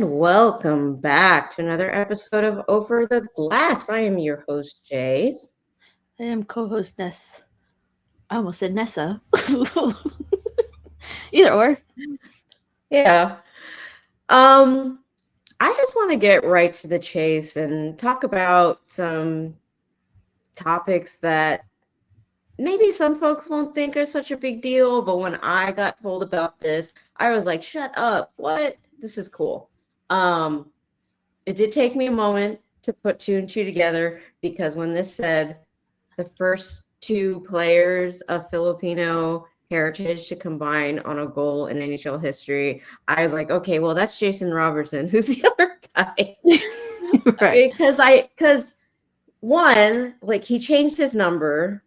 And welcome back to another episode of Over the Glass. I am your host, Jay. I am co-host Ness. I almost said Nessa. Either or. Yeah. Um, I just want to get right to the chase and talk about some topics that maybe some folks won't think are such a big deal, but when I got told about this, I was like, shut up. What? This is cool. Um, it did take me a moment to put two and two together because when this said the first two players of Filipino heritage to combine on a goal in NHL history, I was like, okay, well, that's Jason Robertson. Who's the other guy? Right. Because one, like he changed his number,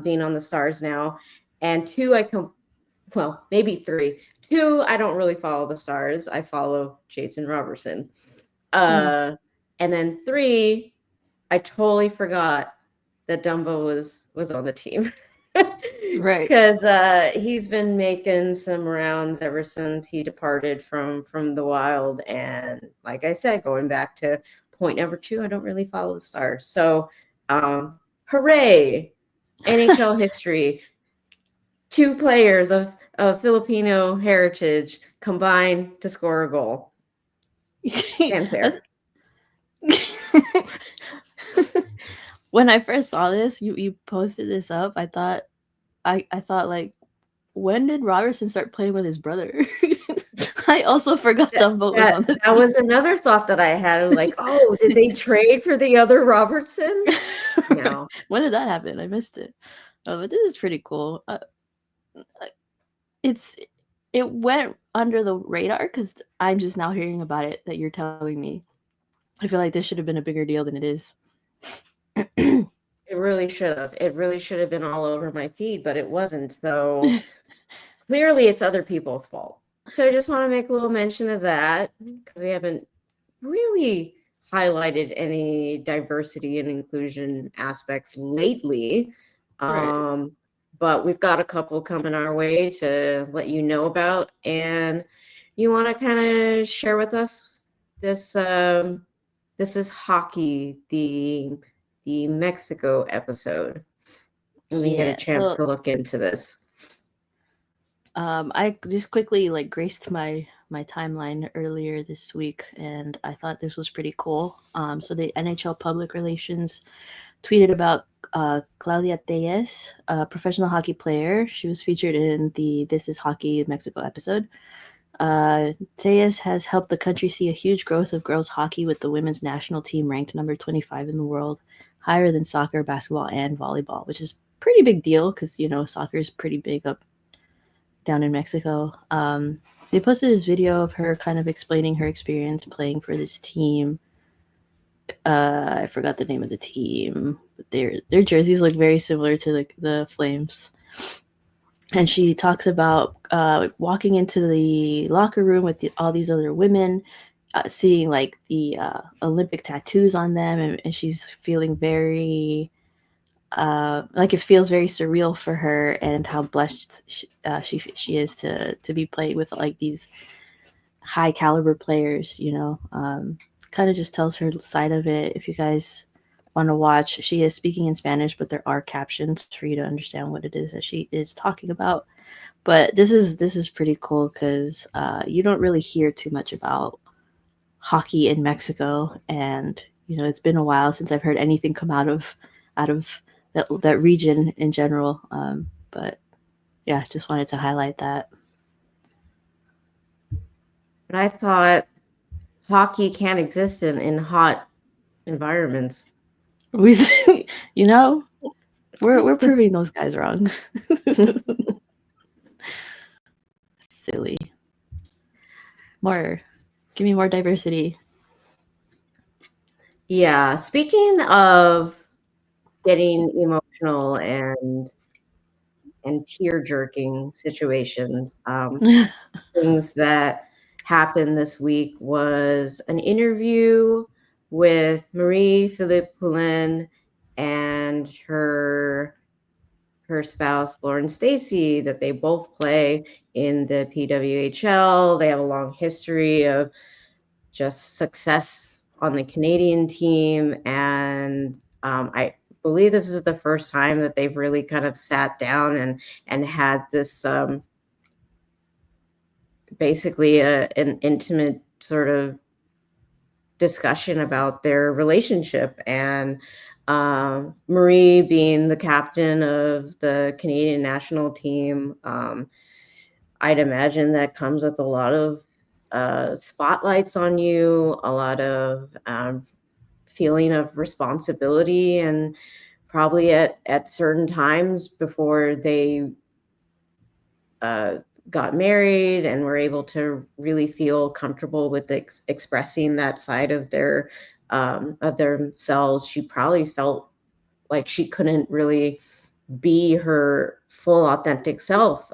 being on the Stars now, and two, well, maybe three. Two, I don't really follow the Stars. I follow Jason Robertson. And then three, I totally forgot that Dumbo was on the team. Right. Because he's been making some rounds ever since he departed from the Wild, and like I said, going back to point number two, I don't really follow the Stars. So, hooray! NHL history. Two players of Filipino heritage combined to score a goal. Fanfare. When I first saw this, you posted this up. I thought like, when did Robertson start playing with his brother? I also forgot Dumbo was on the That team. was another thought that I had. Like, oh, did they trade for the other Robertson? No. When did that happen? I missed it. Oh, but this is pretty cool. It's it went under the radar because I'm just now hearing about it that you're telling me. I feel like this should have been a bigger deal than it is. It really should have. It really should have been all over my feed, but it wasn't. So clearly it's other people's fault. So I just want to make a little mention of that because we haven't really highlighted any diversity and inclusion aspects lately. Right. But we've got a couple coming our way to let you know about. And you want to kind of share with us this this is hockey, the Mexico episode. We didn't get a Yeah. chance So to look into this. I just quickly like graced my timeline earlier this week, and I thought this was pretty cool. So the NHL Public Relations tweeted about Claudia Tellez, a professional hockey player. She was featured in the This Is Hockey Mexico episode. Tellez has helped the country see a huge growth of girls hockey, with the women's national team ranked number 25 in the world, higher than soccer, basketball, and volleyball, which is pretty big deal because soccer is pretty big up down in Mexico. They posted this video of her kind of explaining her experience playing for this team. I forgot the name of the team, but their jerseys look very similar to the Flames. And she talks about walking into the locker room with all these other women, seeing like the Olympic tattoos on them, and she's feeling very like it feels very surreal for her, and how blessed she is to be playing with like these high caliber players. Kind of just tells her side of it. If you guys want to watch, she is speaking in Spanish, but there are captions for you to understand what it is that she is talking about. But this is pretty cool because you don't really hear too much about hockey in Mexico, and it's been a while since I've heard anything come out of that region in general. But yeah, just wanted to highlight that. But I thought hockey can't exist in hot environments. We, you know, we're proving those guys wrong. Silly. More, give me more diversity. Yeah, speaking of getting emotional and tear jerking situations, things that happened this week was an interview with Marie Philip-Poulin and her spouse Lauren Stacey, that they both play in the PWHL. They have a long history of just success on the Canadian team. And I believe this is the first time that they've really kind of sat down and had this basically an intimate sort of discussion about their relationship. And Marie being the captain of the Canadian national team, I'd imagine that comes with a lot of spotlights on you, a lot of feeling of responsibility, and probably at certain times before they uh, got married and were able to really feel comfortable with expressing that side of themselves, she probably felt like she couldn't really be her full authentic self.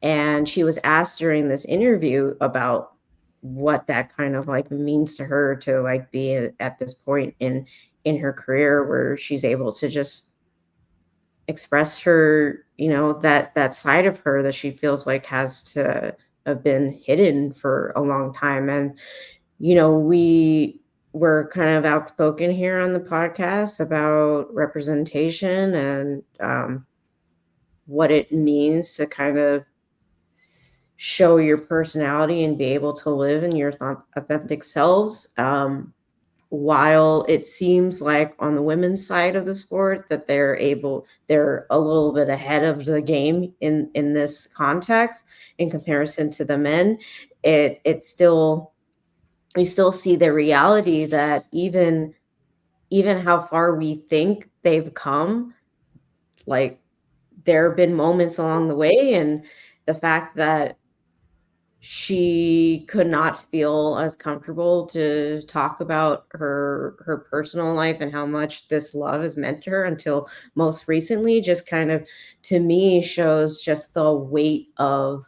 And she was asked during this interview about what that kind of like means to her to like be at this point in her career where she's able to just express her, that side of her that she feels like has to have been hidden for a long time. And we were kind of outspoken here on the podcast about representation and what it means to kind of show your personality and be able to live in your authentic selves. While it seems like on the women's side of the sport that they're a little bit ahead of the game in this context in comparison to the men, it's still we still see the reality that even how far we think they've come, like there have been moments along the way, and the fact that she could not feel as comfortable to talk about her personal life and how much this love has meant to her until most recently just kind of, to me, shows just the weight of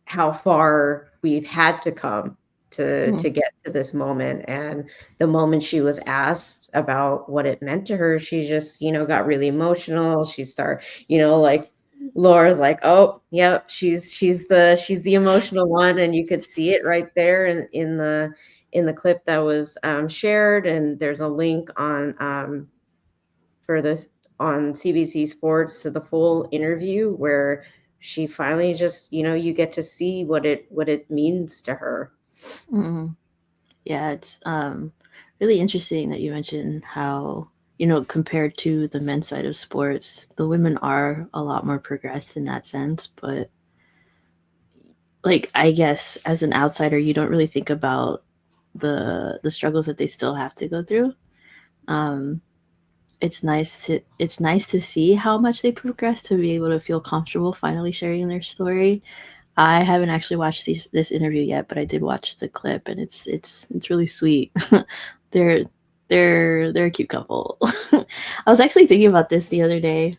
how far we've had to come to get to this moment. And the moment she was asked about what it meant to her, she just, got really emotional. She started, like Laura's like, oh, yep, she's the emotional one. And you could see it right there in the clip that was shared. And there's a link for this on CBC Sports to the full interview where she finally just, you get to see what it means to her. Mm. Yeah, it's really interesting that you mentioned how, compared to the men's side of sports, the women are a lot more progressed in that sense. But like, I guess as an outsider, you don't really think about the struggles that they still have to go through. Um, it's nice to see how much they progress to be able to feel comfortable finally sharing their story. I haven't actually watched this interview yet, but I did watch the clip, and it's really sweet. they're they're a cute couple. I was actually thinking about this the other day.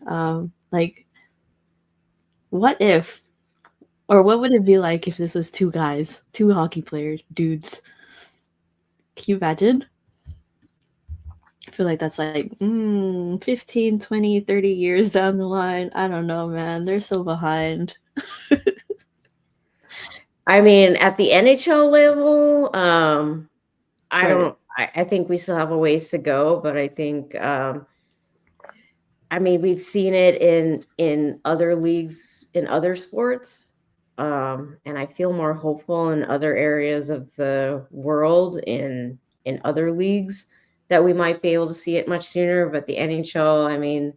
Like, what if, or what would it be like if this was two guys, two hockey players, dudes? Can you imagine? I feel like that's like 15, 20, 30 years down the line. I don't know, man. They're so behind. I mean, at the NHL level, I Right. don't I think we still have a ways to go, but I think I mean, we've seen it in other leagues, in other sports, and I feel more hopeful in other areas of the world, in other leagues, that we might be able to see it much sooner. But the NHL, I mean,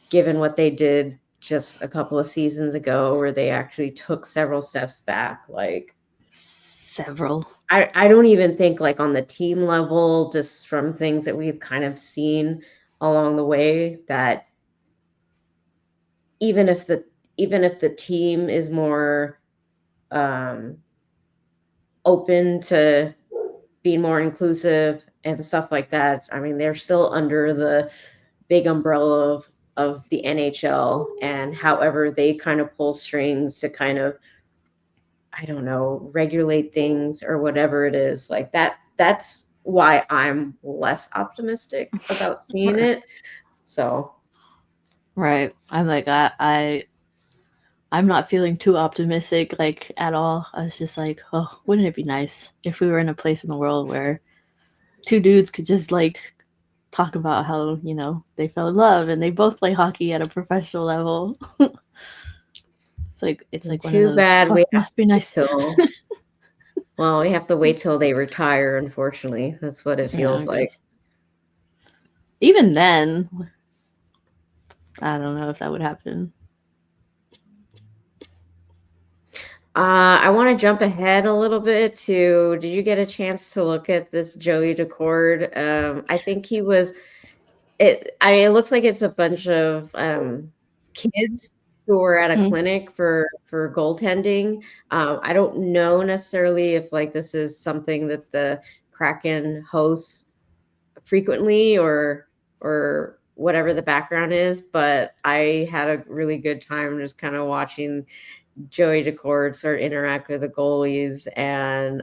given what they did just a couple of seasons ago, where they actually took several steps back, like Several. I don't even think like on the team level, just from things that we've kind of seen along the way, that even if the even if the team is more um, open to being more inclusive and stuff like that, I mean, they're still under the big umbrella of the NHL, and however they kind of pull strings to kind of, I don't know, regulate things or whatever it is like that. That's why I'm less optimistic about seeing Right. it. So Right. I'm like, I I'm not feeling too optimistic like at all. I was just like, oh, wouldn't it be nice if we were in a place in the world where two dudes could just like talk about how, they fell in love and they both play hockey at a professional level. It's like one of Too those, bad oh, we have must be to wait nice. till well, we have to wait till they retire, unfortunately. That's what it Yeah, I feels like. guess. Even then, I don't know if that would happen. I want to jump ahead a little bit to, did you get a chance to look at this Joey Decord? I think he was it looks like it's a bunch of kids who were at a Mm. clinic for goaltending. I don't know necessarily if like this is something that the Kraken hosts frequently or whatever the background is, but I had a really good time just kind of watching Joey Decord sort of interact with the goalies, and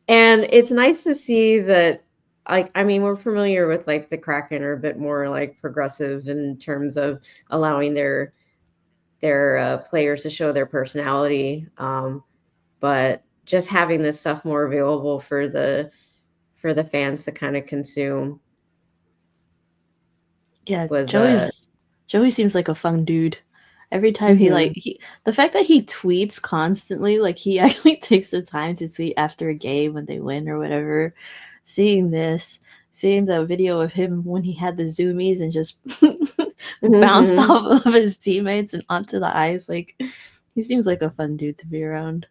it's nice to see that, like, I mean, we're familiar with like the Kraken are a bit more like progressive in terms of allowing their players to show their personality, but just having this stuff more available for the fans to kind of consume Yeah, was Joey seems like a fun dude. Every time mhm. the fact that he tweets constantly, like he actually takes the time to tweet after a game when they win or whatever. Seeing this, seeing the video of him when he had the zoomies and just bounced Mhm. off of his teammates and onto the ice, like he seems like a fun dude to be around.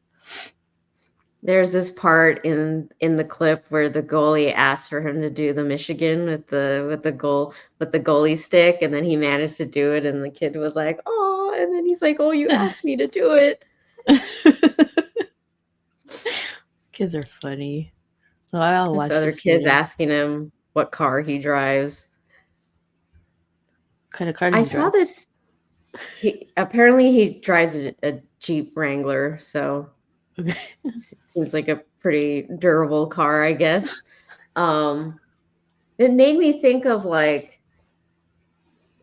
There's this part in the clip where the goalie asked for him to do the Michigan with the goalie stick, and then he managed to do it, and the kid was like, "Oh," and then he's like, "Oh, you asked me to do it." Kids are funny. So I'll This watch other this kid's later. asking him what car he drives. What kind of car does I he saw drive? this. He apparently he drives a Jeep Wrangler, so Okay. seems like a pretty durable car, I guess. Um, it made me think of like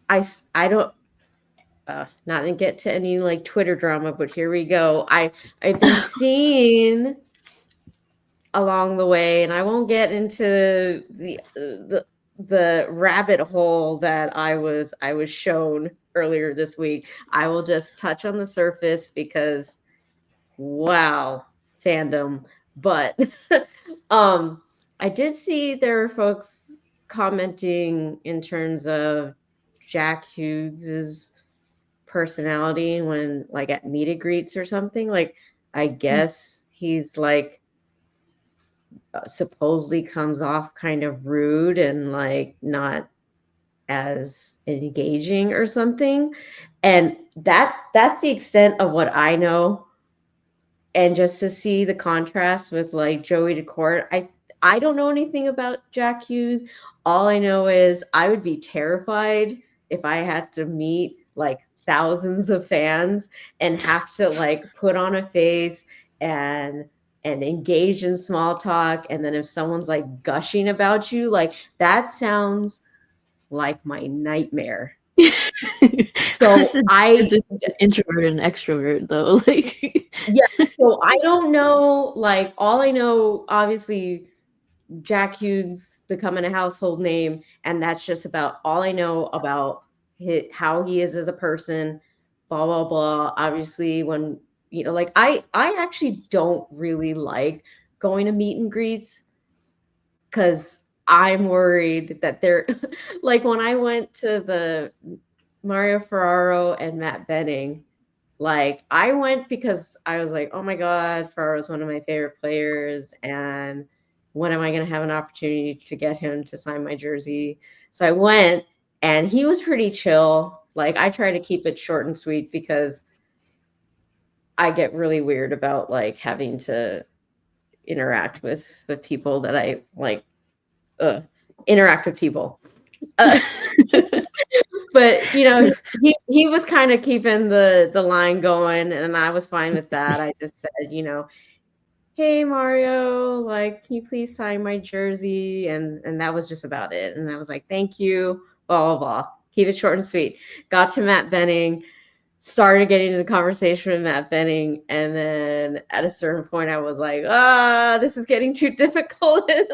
I don't not to get to any like Twitter drama, but here we go. I've been seeing along the way, and I won't get into the rabbit hole that I was shown earlier this week. I will just touch on the surface because wow, fandom. But um I did see there were folks commenting in terms of Jack Hughes's personality when like at meet and greets or something. Like I guess he's like supposedly comes off kind of rude and like not as engaging or something. And that's the extent of what I know. And just to see the contrast with like Joey Decourt, I don't know anything about Jack Hughes. All I know is I would be terrified if I had to meet like thousands of fans and have to like put on a face and engage in small talk, and then if someone's like gushing about you, like that sounds like my nightmare. It's So it's an introvert and extrovert though. Like yeah, so I don't know, like all I know, obviously Jack Hughes becoming a household name, and that's just about all I know about how he is as a person, blah blah blah. Obviously, when like I actually don't really like going to meet and greets because I'm worried that they're like when I went to the Mario Ferraro and Matt Benning. Like, I went because I was like, "Oh my god, Ferraro's one of my favorite players, and when am I gonna have an opportunity to get him to sign my jersey?" So I went, and he was pretty chill. Like, I try to keep it short and sweet because I get really weird about, like, having to interact with people that I, like, ugh, interact with people. Uh, but, he was kinda keeping the line going, and I was fine with that. I just said, "Hey, Mario, like, can you please sign my jersey?" And that was just about it. And I was like, "Thank you, blah, blah, blah." Keep it short and sweet. Got to Matt Benning. started getting into the conversation with Matt Benning, and then at a certain point I was like, this is getting too difficult. And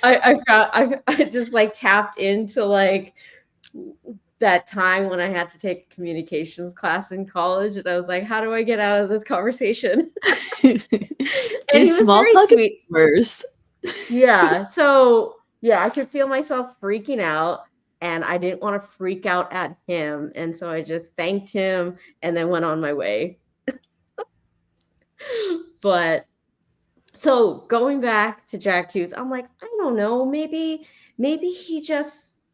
I kind of like I just like tapped into like that time when I had to take a communications class in college, and I was like, how do I get out of this conversation? And Dude, he was small very talk is sweet. worse. Yeah. So yeah, I could feel myself freaking out, and I didn't want to freak out at him. And so I just thanked him and then went on my way. But so going back to Jack Hughes, I'm like, I don't know, maybe he just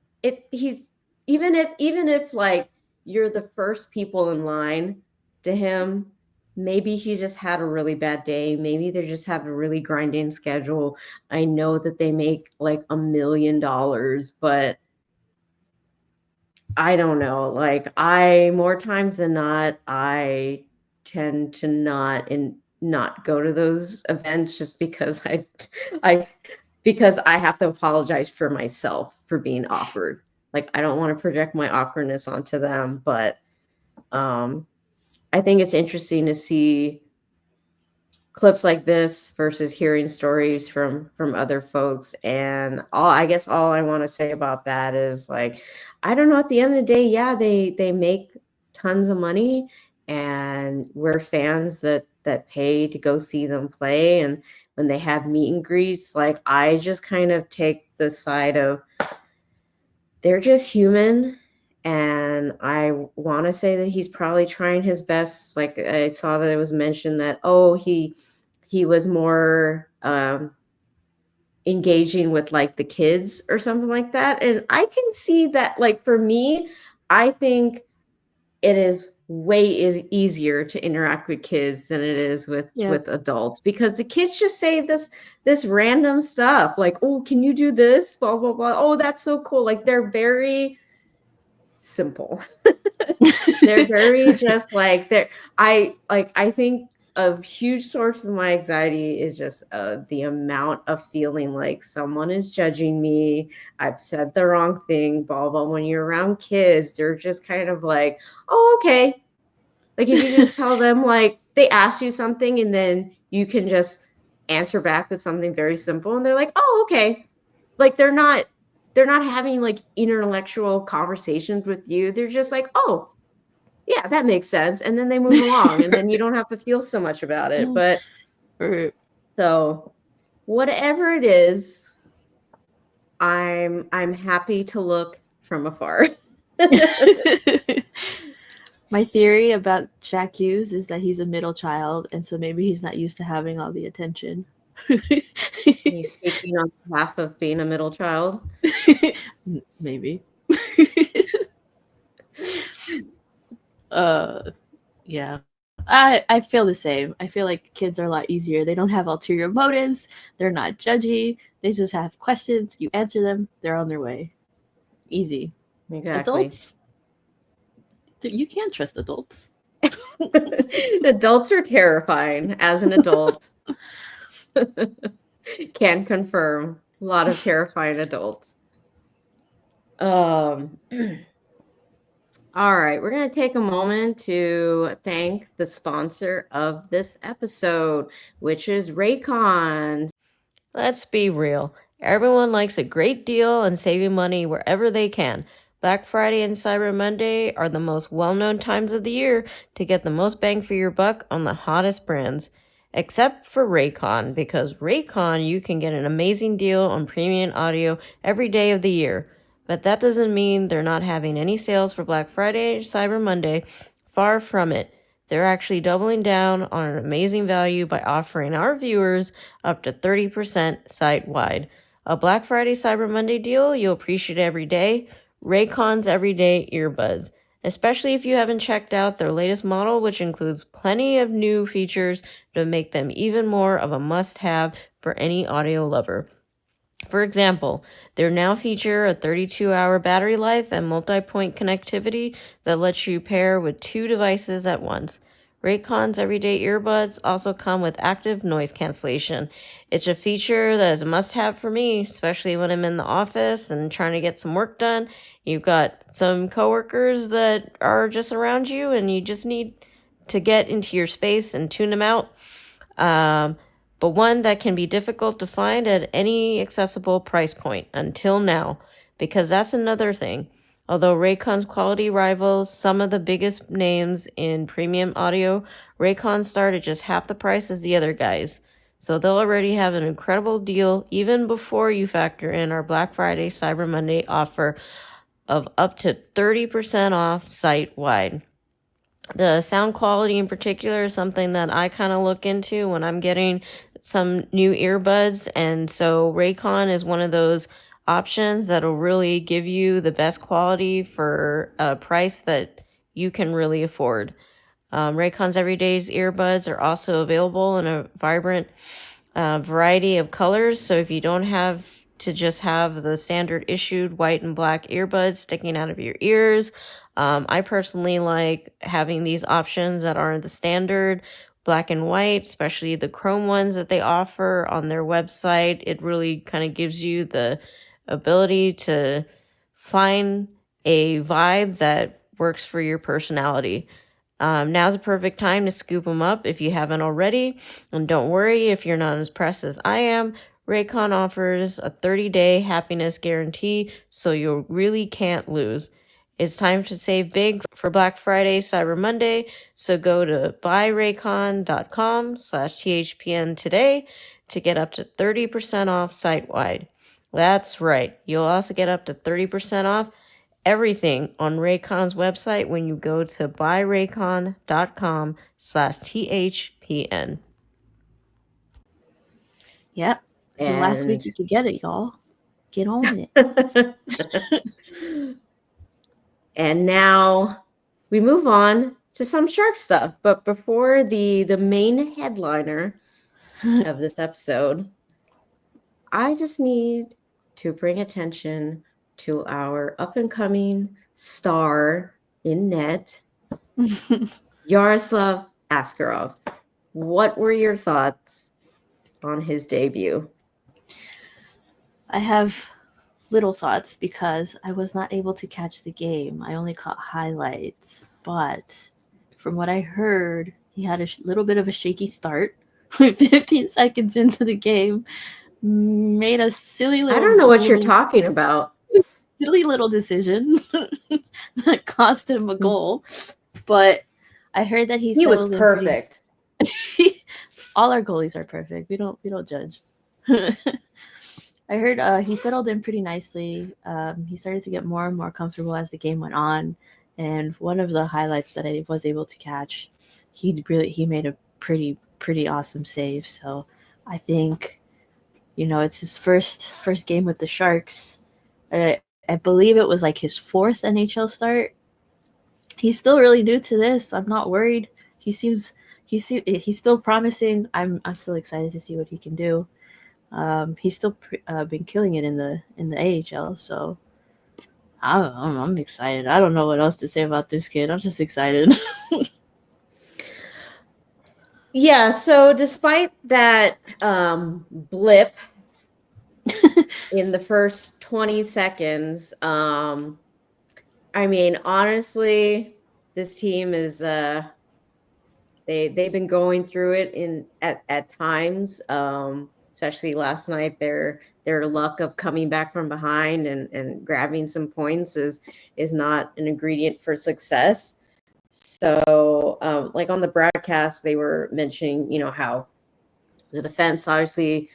he's even if like you're the first people in line to him, maybe he just had a really bad day. Maybe they just have a really grinding schedule. I know that they make like $1 million, but I don't know. Like I more times than not, I tend to not go to those events just because I because I have to apologize for myself for being awkward. Like I don't want to project my awkwardness onto them, but um I think it's interesting to see clips like this versus hearing stories from other folks. And all I want to say about that is like, I don't know, at the end of the day, yeah, they make tons of money, and we're fans that pay to go see them play. And when they have meet and greets, like I just kind of take the side of they're just human. And I want to say that he's probably trying his best. Like I saw that it was mentioned that, oh, he was more engaging with like the kids or something like that. And I can see that, like for me, I think it is easier to interact with kids than it is Yeah. with adults, because the kids just say this random stuff like, oh, can you do this, blah blah blah, oh, that's so cool. Like they're very simple. They're very just like they're I think a huge source of my anxiety is just the amount of feeling like someone is judging me. I've said the wrong thing, blah blah. When you're around kids, they're just kind of like, oh, okay. Like if you just tell them, like they ask you something and then you can just answer back with something very simple, and they're like, oh, okay. Like they're not having like intellectual conversations with you. They're just like, oh, yeah, that makes sense. And then they move along, and then you don't have to feel so much about it. But Right. so whatever it is, I'm happy to look from afar. My theory about Jack Hughes is that he's a middle child, and so maybe he's not used to having all the attention. You speaking on behalf of being a middle child? Maybe. Yeah. I feel the same. I feel like kids are a lot easier. They don't have ulterior motives. They're not judgy. They just have questions. You answer them. They're on their way. Easy. Exactly. Adults, you can't trust adults. Adults are terrifying. As an adult, can confirm a lot of terrifying adults. All right, we're going to take a moment to thank the sponsor of this episode, which is Raycon. Let's be real. Everyone likes a great deal and saving money wherever they can. Black Friday and Cyber Monday are the most well-known times of the year to get the most bang for your buck on the hottest brands. Except for Raycon, because Raycon, you can get an amazing deal on premium audio every day of the year. But that doesn't mean they're not having any sales for Black Friday or Cyber Monday. Far from it. They're actually doubling down on an amazing value by offering our viewers up to 30% site-wide. A Black Friday Cyber Monday deal you'll appreciate every day. Raycon's Everyday Earbuds. Especially if you haven't checked out their latest model, which includes plenty of new features to make them even more of a must-have for any audio lover. For example, they now feature a 32-hour battery life and multi-point connectivity that lets you pair with 2 devices at once. Raycon's everyday earbuds also come with active noise cancellation. It's a feature that is a must-have for me, especially when I'm in the office and trying to get some work done. You've got some coworkers that are just around you and you just need to get into your space and tune them out. But one that can be difficult to find at any accessible price point until now, because that's another thing. Although Raycon's quality rivals some of the biggest names in premium audio, Raycon start at just half the price as the other guys. So they'll already have an incredible deal even before you factor in our Black Friday Cyber Monday offer of up to 30% off site-wide. The sound quality in particular is something that I kind of look into when I'm getting some new earbuds, and so Raycon is one of those options that'll really give you the best quality for a price that you can really afford. Raycon's Everyday's earbuds are also available in a vibrant variety of colors, so if you don't have to just have the standard issued white and black earbuds sticking out of your ears, I personally like having these options that aren't the standard black and white, especially the chrome ones that they offer on their website. It really kind of gives you the ability to find a vibe that works for your personality. Now's a perfect time to scoop them up if you haven't already. And don't worry if you're not as pressed as I am. Raycon offers a 30-day happiness guarantee, so you really can't lose. It's time to save big for Black Friday, Cyber Monday, so go to buyraycon.com/THPN today to get up to 30% off site-wide. That's right. You'll also get up to 30% off everything on Raycon's website when you go to buyraycon.com/THPN. Yep. This is the last week you could get it, y'all. Get on it. And now we move on to some shark stuff. But before the main headliner of this episode, I just need to bring attention to our up-and-coming star in net, Yaroslav Askarov. What were your thoughts on his debut? I have little thoughts because I was not able to catch the game. I only caught highlights. But from what I heard, he had a little bit of a shaky start. 15 seconds into the game, made a silly little... I don't know what you're talking about. Silly little decision that cost him a goal. But I heard that he was perfect. All our goalies are perfect. We don't judge. I heard he settled in pretty nicely. He started to get more and more comfortable as the game went on. And one of the highlights that I was able to catch, he made a pretty awesome save. So I think, it's his first game with the Sharks. I believe it was like his fourth NHL start. He's still really new to this. I'm not worried. He's still promising. I'm still excited to see what he can do. He's still been killing it in the AHL. So I'm excited. I don't know what else to say about this kid. I'm just excited. Yeah. So despite that blip in the first 20 seconds, I mean, honestly, this team is they've been going through it at times. Especially last night, their luck of coming back from behind and grabbing some points is not an ingredient for success. So, like on the broadcast, they were mentioning, how the defense, obviously,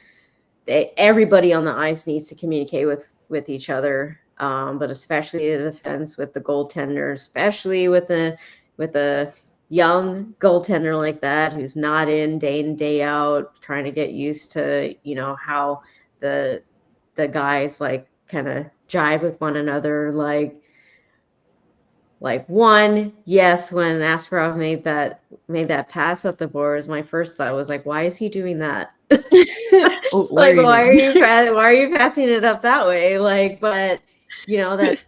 everybody on the ice needs to communicate with each other, but especially the defense with the goaltender, especially with a young goaltender like that who's not in day out, trying to get used to how the guys like kind of jive with one another. Like one, yes, when Askarov made that pass up the boards, my first thought was like, why is he doing that? Like, why are you passing it up that way? Like, but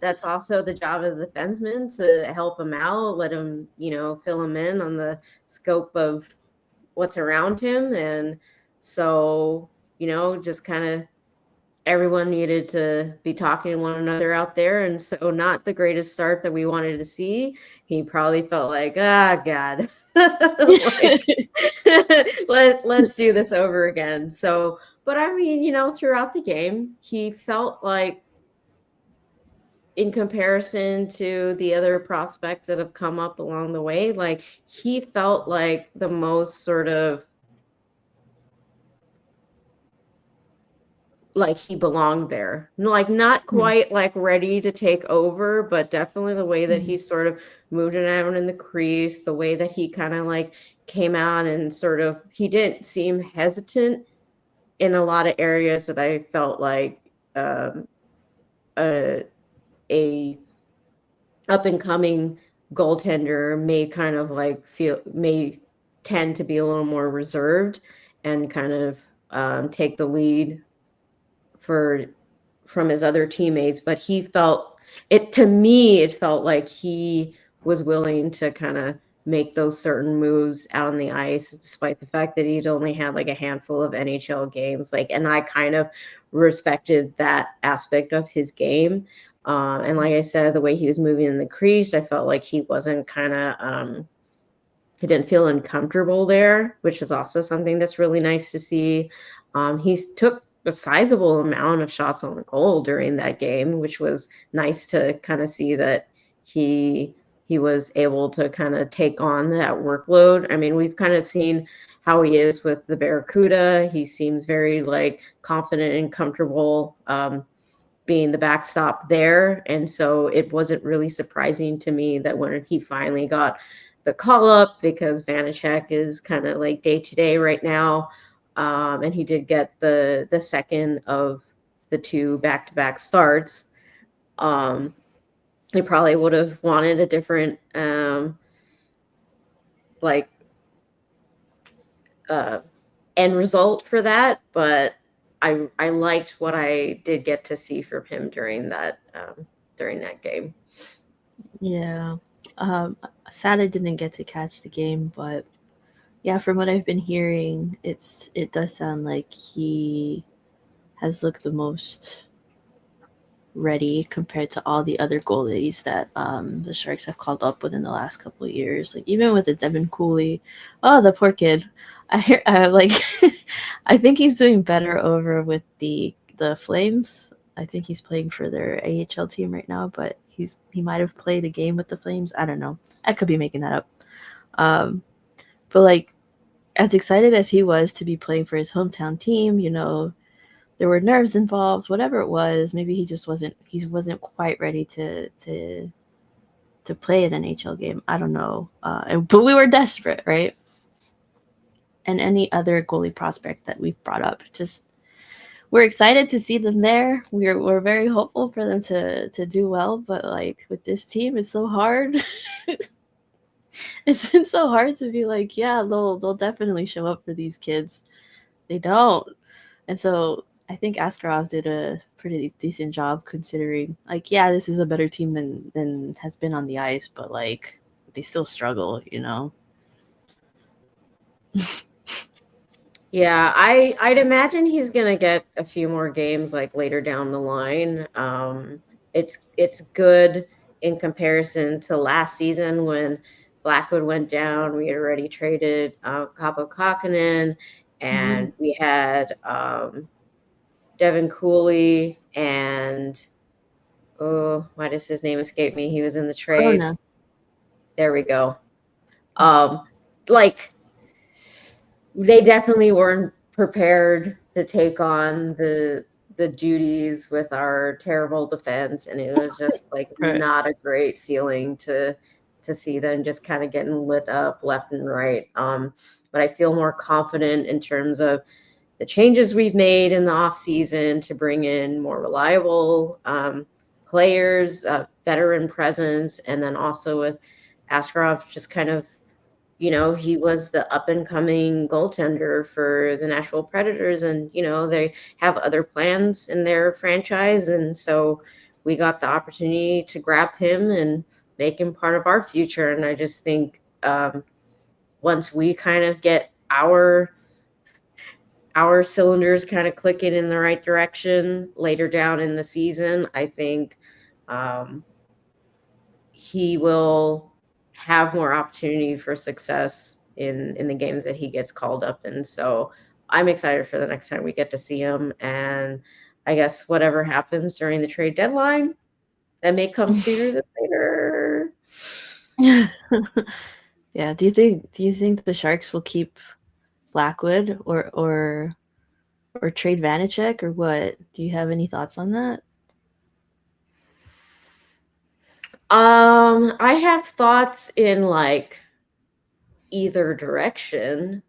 that's also the job of the defenseman to help him out, let him, fill him in on the scope of what's around him. And so, just kind of everyone needed to be talking to one another out there. And so, not the greatest start that we wanted to see. He probably felt like, ah, God, like, let's do this over again. So, but I mean, throughout the game, he felt like, in comparison to the other prospects that have come up along the way, like, he felt like the most sort of like he belonged there. Like, not Mhm, quite like ready to take over, but definitely the way that he mhm, sort of moved around in the crease, the way that he kind of like came out and sort of, he didn't seem hesitant in a lot of areas that I felt like a, a up and coming goaltender may kind of like may tend to be a little more reserved and kind of take the lead for from his other teammates. But he felt it to me, it felt like he was willing to kind of make those certain moves out on the ice, despite the fact that he'd only had like a handful of NHL games. Like, and I kind of respected that aspect of his game. And like I said, the way he was moving in the crease, I felt like he wasn't kind of he didn't feel uncomfortable there, which is also something that's really nice to see. He's took a sizable amount of shots on the goal during that game, which was nice to kind of see that he he was able to kind of take on that workload. I mean, we've kind of seen how he is with the Barracuda. He seems very like confident and comfortable being the backstop there. And so it wasn't really surprising to me that when he finally got the call up, because Vanacek is kind of like day to day right now. And he did get the second of the two back to back starts. Um, he probably would have wanted a different like uh, end result for that, but I liked what I did get to see from him during that game. yeah. Um, Sad I didn't get to catch the game, but yeah, from what I've been hearing, it does sound like he has looked the most ready compared to all the other goalies that the Sharks have called up within the last couple of years. Like even with the Devin Cooley, oh the poor kid. I hear like I think he's doing better over with the Flames. I think he's playing for their AHL team right now, but he might have played a game with the Flames. I don't know. I could be making that up. Um, but like as excited as he was to be playing for his hometown team, there were nerves involved, whatever it was. Maybe he wasn't quite ready to play an NHL game. I don't know. But we were desperate, right? And any other goalie prospect that we've brought up, just we're excited to see them there. We're very hopeful for them to do well. But like with this team, it's so hard. It's been so hard to be like, yeah, they'll definitely show up for these kids. They don't. And so I think Askarov did a pretty decent job considering, like, yeah, this is a better team than has been on the ice, but like they still struggle. Yeah, I'd imagine he's gonna get a few more games like later down the line. It's good in comparison to last season when Blackwood went down. We had already traded Capo Kakinen, Mm-hmm. and we had Devin Cooley and, oh, why does his name escape me? He was in the trade. Corona. There we go. Um, like, they definitely weren't prepared to take on the duties with our terrible defense, and it was just like Right. not a great feeling to see them just kind of getting lit up left and right. But I feel more confident in terms of the changes we've made in the off season to bring in more reliable players, veteran presence, and then also with Askarov just kind of, he was the up and coming goaltender for the Nashville Predators, and they have other plans in their franchise, and so we got the opportunity to grab him and make him part of our future. And I just think once we kind of get our cylinders kind of clicking in the right direction later down in the season, I think um, he will have more opportunity for success in the games that he gets called up in. So I'm excited for the next time we get to see him. And I guess whatever happens during the trade deadline, that may come sooner than later. Yeah. Do you think the Sharks will keep Blackwood or trade Vanacek or what? Do you have any thoughts on that? I have thoughts in like either direction.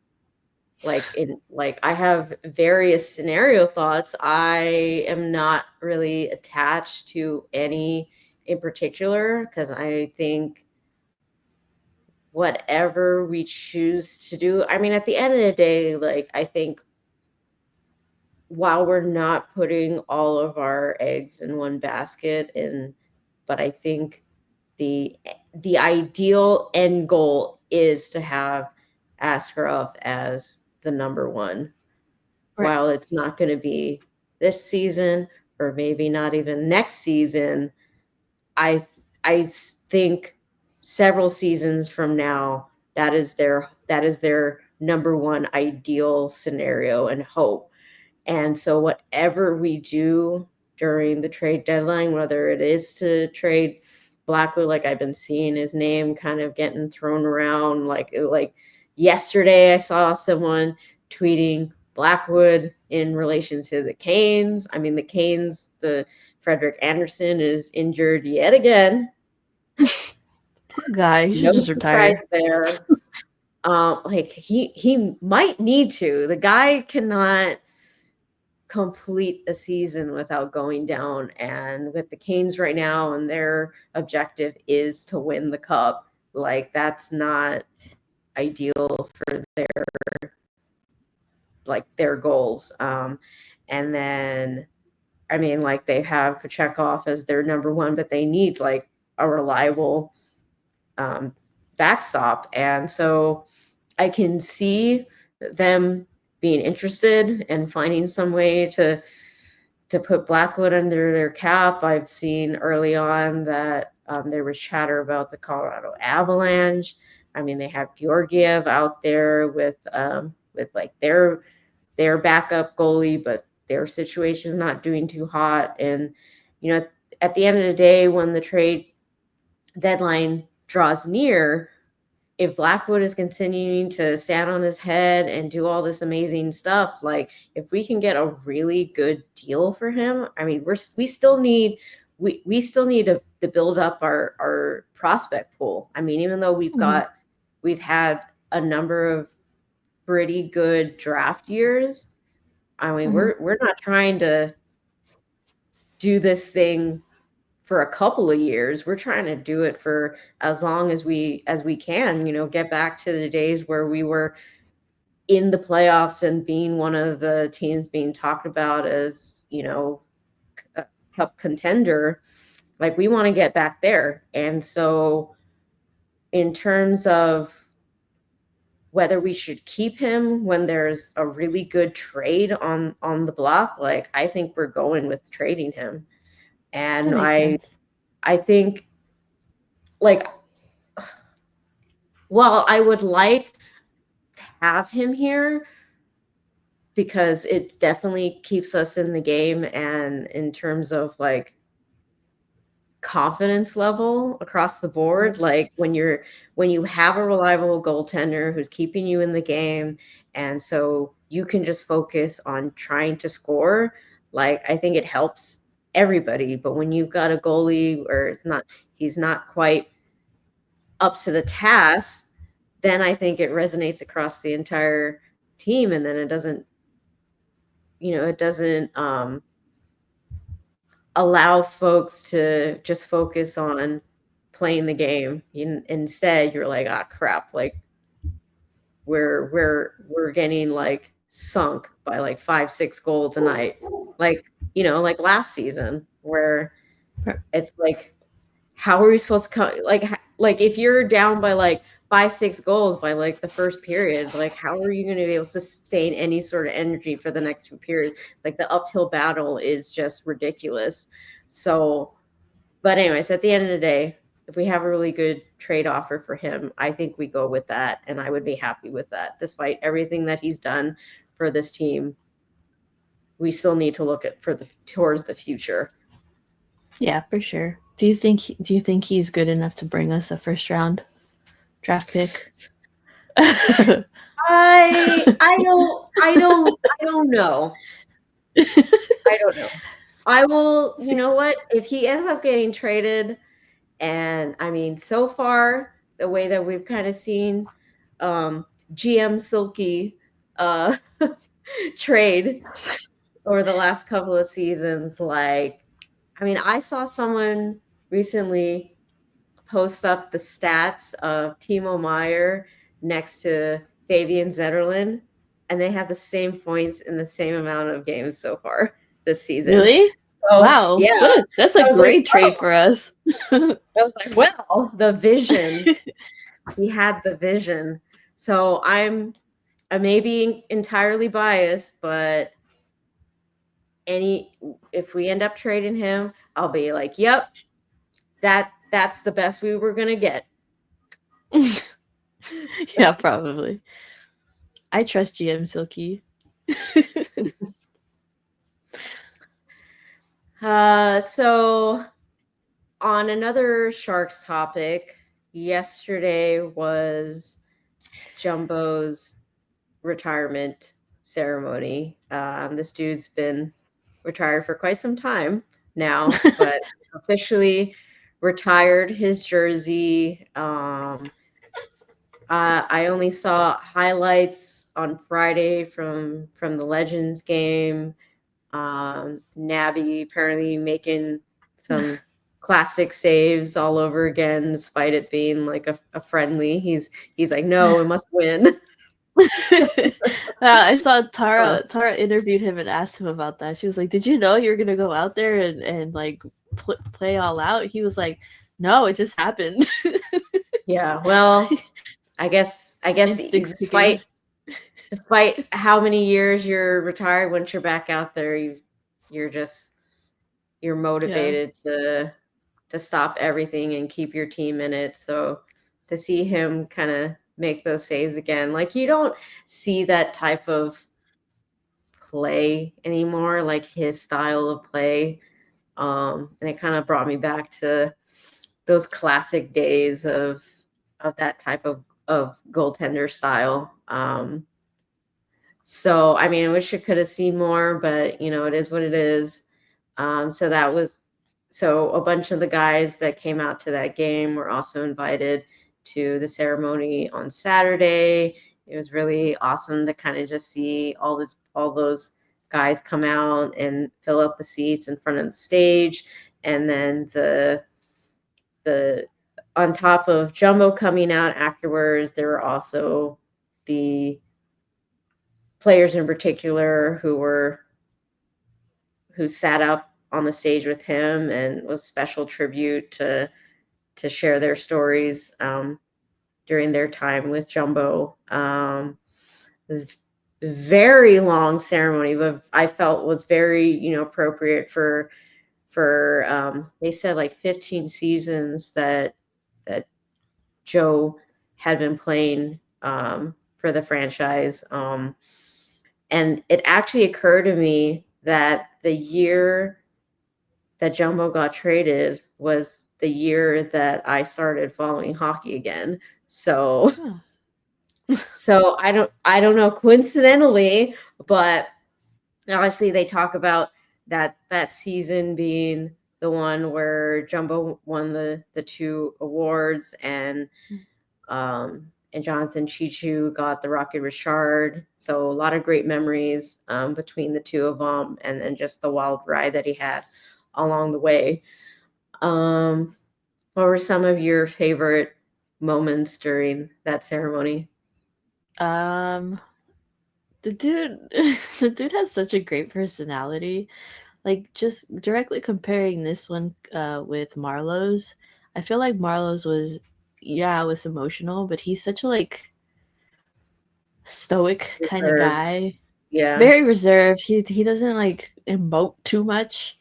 Like I have various scenario thoughts. I am not really attached to any in particular because I think whatever we choose to do, I mean, at the end of the day, like I think while we're not putting all of our eggs in one basket, and but I think the the ideal end goal is to have Askarov as the number one. Right. While it's not going to be this season or maybe not even next season, I think several seasons from now that is their number one ideal scenario and hope. And so whatever we do during the trade deadline, whether it is to trade Blackwood, like I've been seeing his name kind of getting thrown around, like yesterday I saw someone tweeting Blackwood in relation to the Canes. I mean, the Canes, the Frederick Anderson is injured yet again. Poor guy. He should No just retire. surprise there. Like he might need to. The guy cannot complete a season without going down. And with the Canes right now, and their objective is to win the cup, like that's not ideal for their goals. And then I mean, like they have Kochekov as their number one, but they need like a reliable um, backstop. And so I can see them being interested and finding some way to put Blackwood under their cap. I've seen early on that there was chatter about the Colorado Avalanche. I mean, they have Georgiev out there with like their backup goalie, but their situation is not doing too hot. And you know, at the end of the day, when the trade deadline draws near, if Blackwood is continuing to stand on his head and do all this amazing stuff, like if we can get a really good deal for him, I mean, we still need to build up our prospect pool. I mean, even though Mhm. we've had a number of pretty good draft years, I mean, Mhm. we're not trying to do this thing for a couple of years. We're trying to do it for as long as we can, get back to the days where we were in the playoffs and being one of the teams being talked about as, a cup contender. Like we want to get back there. And so in terms of whether we should keep him when there's a really good trade on the block, like I think we're going with trading him. That And makes sense. I think like while I would like to have him here because it definitely keeps us in the game, and in terms of like confidence level across the Right. board, like when you have a reliable goaltender who's keeping you in the game, and so you can just focus on trying to score, like I think it helps everybody. But when you've got a goalie where he's not quite up to the task, then I think it resonates across the entire team, and then it doesn't allow folks to just focus on playing the game. Instead, you're like, ah, crap, like we're getting like sunk by like 5, 6 goals a night, like like last season where It's like, how are we supposed to come, like if you're down by like 5-6 goals by like the first period, like how are you going to be able to sustain any sort of energy for the next few periods? Like the uphill battle is just ridiculous. So, but anyways, at the end of the day, if we have a really good trade offer for him, I think we go with that, and I would be happy with that. Despite everything that he's done for this team, we still need to look at towards the future. Yeah, for sure. Do you think he's good enough to bring us a first round draft pick? I don't know. I don't know. I will, you See, know what? If he ends up getting traded, and I mean, so far, the way that we've kind of seen GM Silky uh, trade over the last couple of seasons, like, I mean, I saw someone recently post up the stats of Timo Meyer next to Fabian Zetterlund, and they have the same points in the same amount of games so far this season. really? So Wow, yeah, that's a I was like, great oh, trade for us. I was like, well, the vision. He had the vision. So I may be entirely biased, but if we end up trading him, I'll be like, yep, that's the best we were gonna get. Yeah, probably. I trust GM Silky. So on another Sharks topic, yesterday was Jumbo's retirement ceremony. This dude's been retired for quite some time now, but officially retired his jersey. I only saw highlights on Friday from the Legends game. Nabby apparently making some classic saves all over again, despite it being like a friendly. He's like, no, we must win. I saw Oh, Tara interviewed him and asked him about that. She was like, "Did you know you were gonna go out there and like play all out?" He was like, "No, it just happened." yeah. Well, I guess Instincts kicking in. despite how many years you're retired, once you're back out there, you're just you're Yeah. motivated to stop everything and keep your team in it. So to see him kind of make those saves again, like you don't see that type of play anymore, like his style of play. And it kind of brought me back to those classic days of that type of goaltender style. So I mean, I wish I could have seen more, but you know, it is what it is. So that was so a bunch of the guys that came out to that game were also invited to the ceremony on Saturday. It was really awesome to kind of just see all those guys come out and fill up the seats in front of the stage, and then the on top of Jumbo coming out afterwards, there were also the players in particular who sat up on the stage with him and was special tribute to share their stories during their time with Jumbo. It was a very long ceremony, but I felt was very appropriate for they said like 15 seasons that Joe had been playing for the franchise. And it actually occurred to me that the year that Jumbo got traded was the year that I started following hockey again. So Oh. so I don't know coincidentally, but obviously they talk about that season being the one where Jumbo won the two awards, and Jonathan Chichu got the Rocket Richard. So a lot of great memories between the two of them, and then just the wild ride that he had along the way. Um, what were some of your favorite moments during that ceremony? Um, the dude, the dude has such a great personality. like just directly comparing this one with Marlowe's, I feel like Marlowe's was, yeah, it was emotional, but he's such a like stoic kind of Reserved. guy. Yeah. Very reserved. He doesn't like emote too much.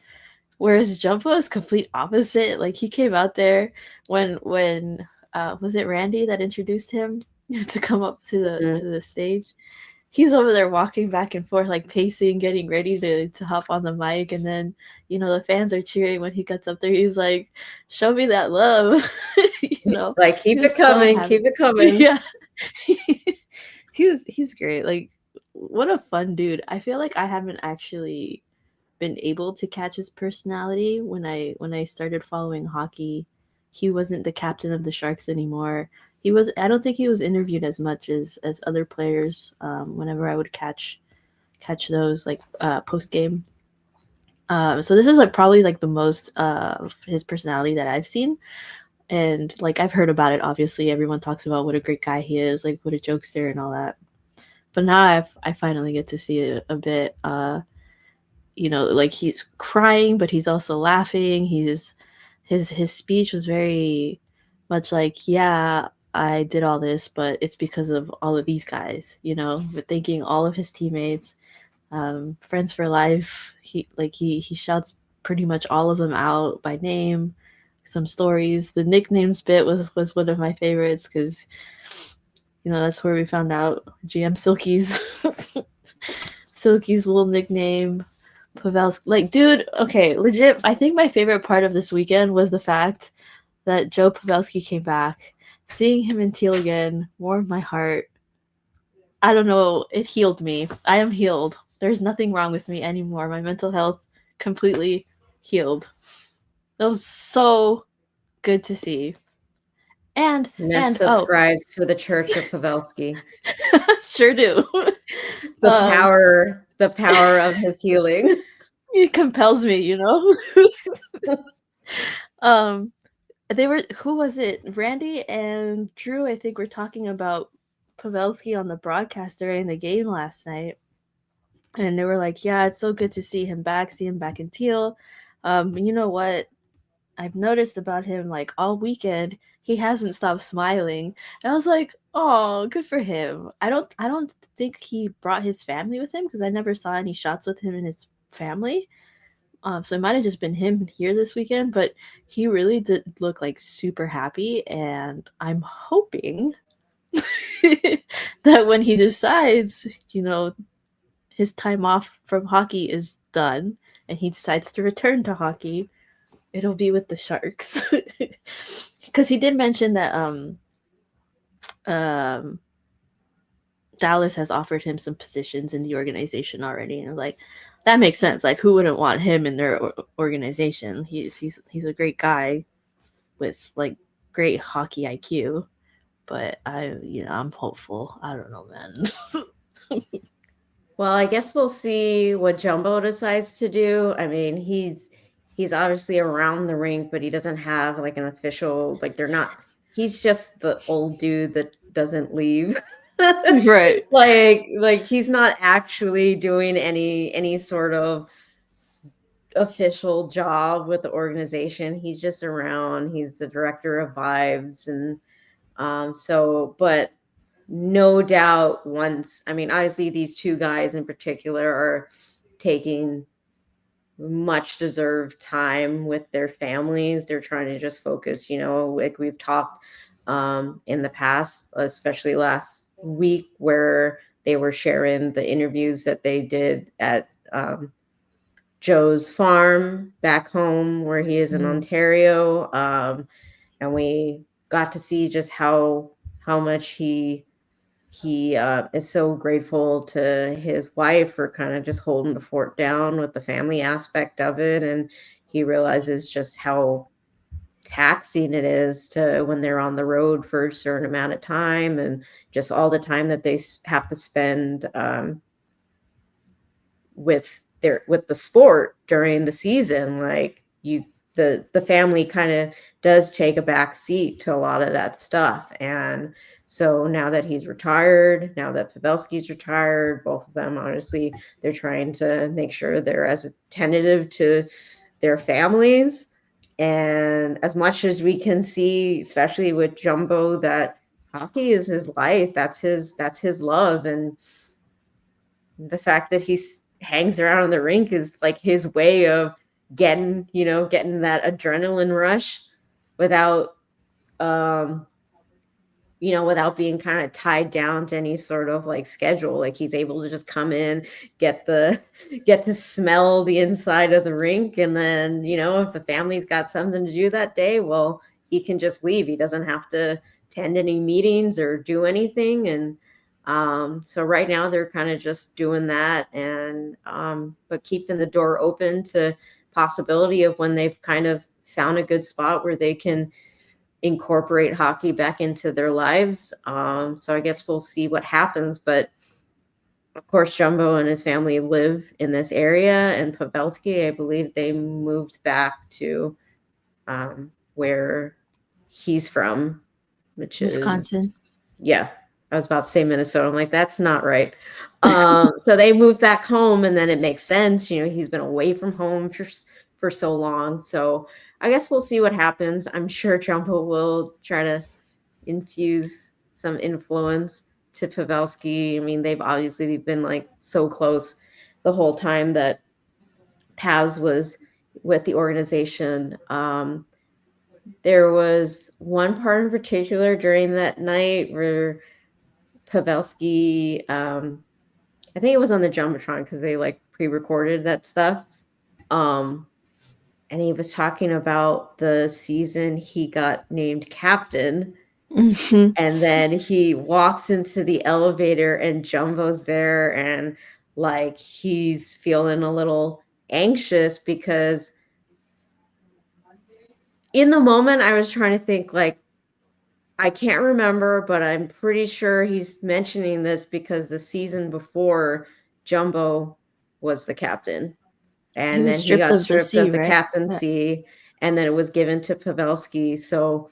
Whereas Jumbo is complete opposite. Like he came out there when was it Randy that introduced him to come up Mm. to the stage? He's over there walking back and forth, like pacing, getting ready to hop on the mic, and then the fans are cheering when he gets up there. He's like, "Show me that love," you know. Like, He keep was it so coming, happy. keep it coming. Yeah, he's great. Like, what a fun dude. I feel like I haven't actually been able to catch his personality when I started following hockey. He wasn't the captain of the Sharks anymore. He was. I don't think he was interviewed as much as other players. Whenever I would catch those like post game. So this is like probably like the most of his personality that I've seen, and like I've heard about it. Obviously, everyone talks about what a great guy he is, like what a jokester and all that. But now I finally get to see it a bit. Like he's crying, but he's also laughing. His speech was very much like, yeah, I did all this, but it's because of all of these guys. But thanking all of his teammates, friends for life. He shouts pretty much all of them out by name. Some stories. The nicknames bit was one of my favorites because that's where we found out GM Silky's little nickname. Pavelski, like, dude, okay, legit. I think my favorite part of this weekend was the fact that Joe Pavelski came back. Seeing him in Teal again warmed my heart. I don't know, it healed me. I am healed. There's nothing wrong with me anymore. My mental health completely healed. That was so good to see. Ness And oh, subscribes to the Church of Pavelski. sure do. The um, power of his healing. it compels me. um, they were, who was it? Randy and Drew, I think, were talking about Pavelski on the broadcast during the game last night, and they were like, "Yeah, it's so good to see him back in Teal." You know what I've noticed about him, like all weekend, he hasn't stopped smiling, and I was like, "Oh, good for him." I don't think he brought his family with him because I never saw any shots with him and his family. So it might have just been him here this weekend, but he really did look like super happy, and I'm hoping that when he decides, his time off from hockey is done and he decides to return to hockey, it'll be with the Sharks. Because he did mention that um, Dallas has offered him some positions in the organization already, and like that makes sense. Like, who wouldn't want him in their organization? He's a great guy with like great hockey IQ. But I'm hopeful. I don't know, man. Well, I guess we'll see what Jumbo decides to do. I mean, he's obviously around the rink, but he doesn't have like an official, like they're not, he's just the old dude that doesn't leave. Right. Like he's not actually doing any sort of official job with the organization. He's just around. He's the director of vibes and but no doubt once, I mean, obviously these two guys in particular are taking much deserved time with their families. They're trying to just focus, like we've talked in the past, especially last week, where they were sharing the interviews that they did at Joe's farm back home where he is in Mm. Ontario. And we got to see just how much he is so grateful to his wife for kind of just holding the fort down with the family aspect of it, and he realizes just how taxing it is to when they're on the road for a certain amount of time and just all the time that they have to spend with the sport during the season. Like the family kind of does take a back seat to a lot of that stuff, and So now that he's retired, now that Pavelski's retired, both of them, honestly, they're trying to make sure they're as attentive to their families. And as much as we can see, especially with Jumbo, that hockey is his life, that's his love. And the fact that he hangs around in the rink is like his way of getting that adrenaline rush without um without being kind of tied down to any sort of like schedule. Like he's able to just come in, get the get to smell the inside of the rink, and then, if the family's got something to do that day, well, he can just leave. He doesn't have to attend any meetings or do anything. And so right now they're kind of just doing that, and but keeping the door open to possibility of when they've kind of found a good spot where they can incorporate hockey back into their lives. So I guess we'll see what happens. But of course, Jumbo and his family live in this area, and Pavelski, I believe they moved back to where he's from, which is, Wisconsin. yeah, I was about to say Minnesota. I'm like, that's not right. So they moved back home, and then it makes sense. He's been away from home for so long. So I guess we'll see what happens. I'm sure Jumbo will try to infuse some influence to Pavelski. I mean, they've obviously been like so close the whole time that Pavs was with the organization. There was one part in particular during that night where Pavelski, I think it was on the Jumbotron because they like pre-recorded that stuff. Um, and he was talking about the season he got named captain. Mhm. And then he walks into the elevator and Jumbo's there, and like he's feeling a little anxious because in the moment I was trying to think like I can't remember, but I'm pretty sure he's mentioning this because the season before Jumbo was the captain, He and was then he stripped got of the stripped C, of the right? Yeah. captaincy, and then it was given to Pavelski. So,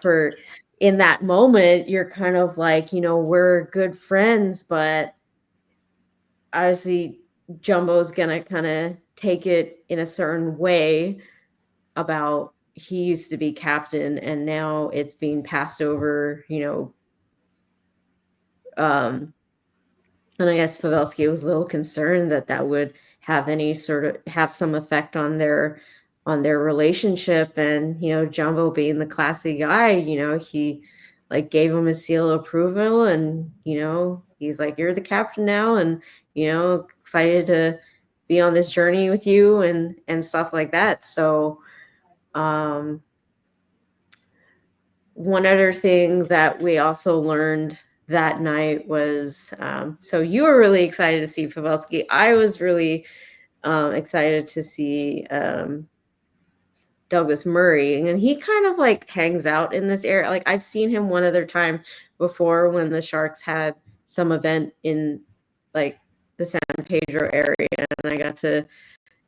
for in that moment, you're kind of like, we're good friends, but obviously Jumbo's gonna kind of take it in a certain way about he used to be captain and now it's being passed over, um, and I guess Pavelski was a little concerned that that would have some effect on their relationship. And Jumbo being the classy guy, he like gave him a seal of approval, and he's like, "You're the captain now, and excited to be on this journey with you," and stuff like that. So um one other thing that we also learned that night was, so you were really excited to see Pavelski. I was really excited to see Douglas Murray, and he kind of like hangs out in this area. Like I've seen him one other time before when the Sharks had some event in like the San Pedro area, and I got to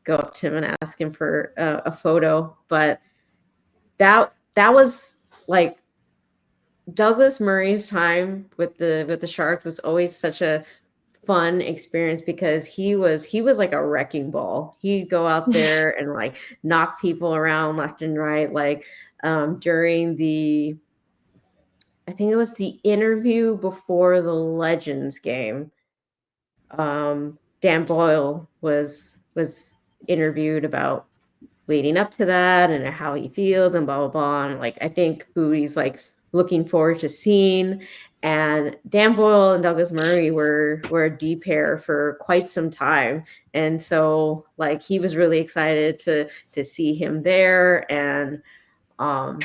go up to him and ask him for a photo. But that was like Douglas Murray's time with the Sharks was always such a fun experience because he was like a wrecking ball. He'd go out there and like knock people around left and right. Like during the I think it was the interview before the Legends game. Dan Boyle was interviewed about leading up to that and how he feels and blah blah blah, and like I think who he's like looking forward to seeing. And Dan Boyle and Douglas Murray were a D pair for quite some time, and so like he was really excited to see him there. And um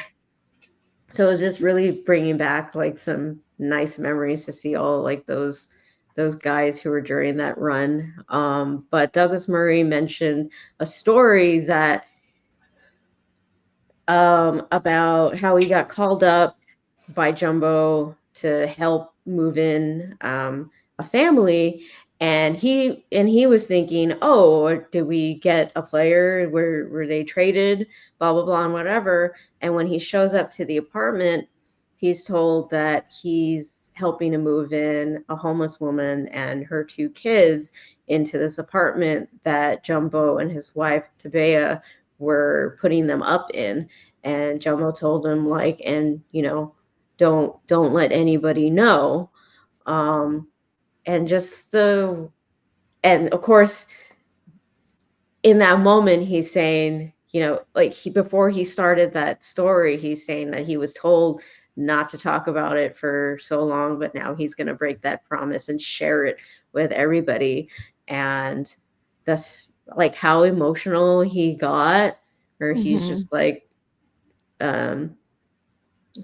so it was just really bringing back like some nice memories to see all like those guys who were during that run. But Douglas Murray mentioned a story that about how he got called up by Jumbo to help move in a family, and he was thinking, oh, did we get a player? Were they traded? Blah blah blah and whatever. And when he shows up to the apartment, he's told that he's helping to move in a homeless woman and her 2 kids into this apartment that Jumbo and his wife Tabea were putting them up in. And Jumbo told him, like, and don't let anybody know. um and just the and of course, in that moment, he's saying, like, before he started that story, he's saying that he was told not to talk about it for so long, but now he's going to break that promise and share it with everybody. And like how emotional he got, or he's Mm-hmm. just like, um,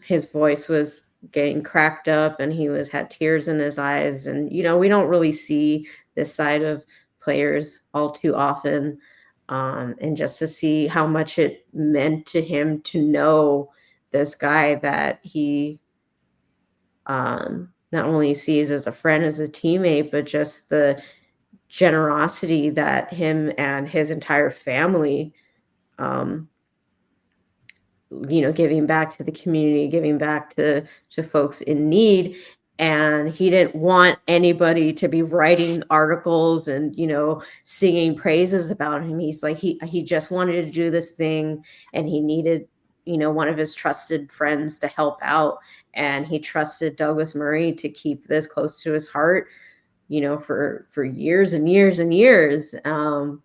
his voice was getting cracked up and he had tears in his eyes. And we don't really see this side of players all too often. And just to see how much it meant to him to know this guy that he, not only sees as a friend, as a teammate, but just the generosity that him and his entire family, um, giving back to the community, giving back to folks in need. And he didn't want anybody to be writing articles and singing praises about him. He's like, he just wanted to do this thing, and he needed one of his trusted friends to help out. And he trusted Douglas Murray to keep this close to his heart, for years and years and years. That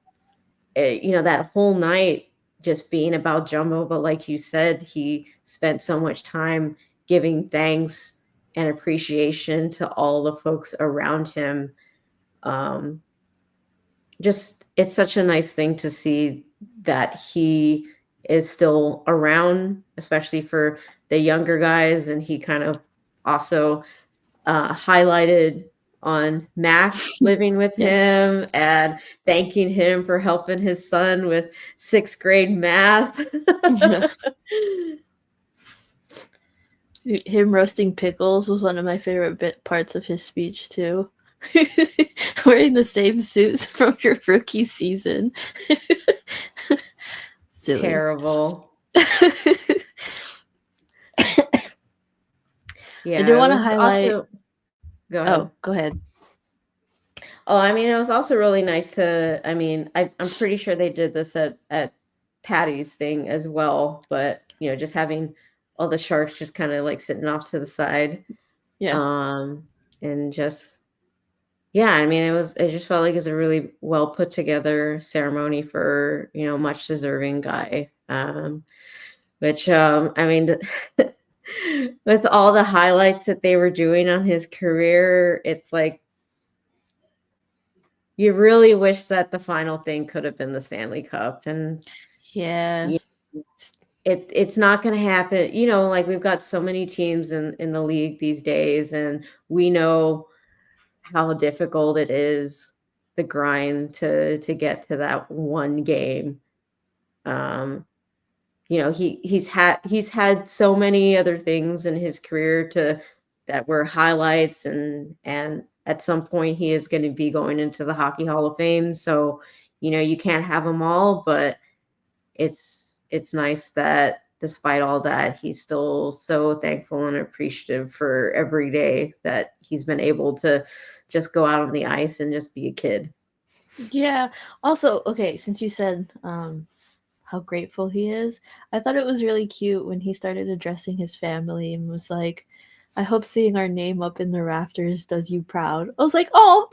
whole night just being about Jumbo. But like you said, he spent so much time giving thanks and appreciation to all the folks around him. Um, just, it's such a nice thing to see that he is still around, especially for the younger guys. And he kind of also highlighted on Mac living with Yeah. him and thanking him for helping his son with 6th grade math. Yeah. Him roasting pickles was one of my favorite parts of his speech too. Wearing the same suits from your rookie season. Silly. Terrible. Yeah, I do want it to was highlight. also. Go ahead. Oh, go ahead. Oh, I mean, it was also really nice to. I mean, I'm pretty sure they did this at Patty's thing as well, but just having all the sharks just kind of like sitting off to the side, Yeah. and just, yeah, I mean, it just felt like it was a really well put together ceremony for much deserving guy. Which I mean, with all the highlights that they were doing on his career, it's like you really wish that the final thing could have been the Stanley Cup. And Yeah. it's not going to happen. Like, we've got so many teams in the league these days, and we know how difficult it is, the grind to get to that one game. He's had so many other things in his career that were highlights, and at some point he is going to be going into the Hockey Hall of Fame. So you can't have them all, but it's nice that despite all that, he's still so thankful and appreciative for every day that he's been able to just go out on the ice and just be a kid. Yeah. Also, okay, since you said how grateful he is, I thought it was really cute when he started addressing his family and was like, I hope seeing our name up in the rafters does you proud. I was like, oh,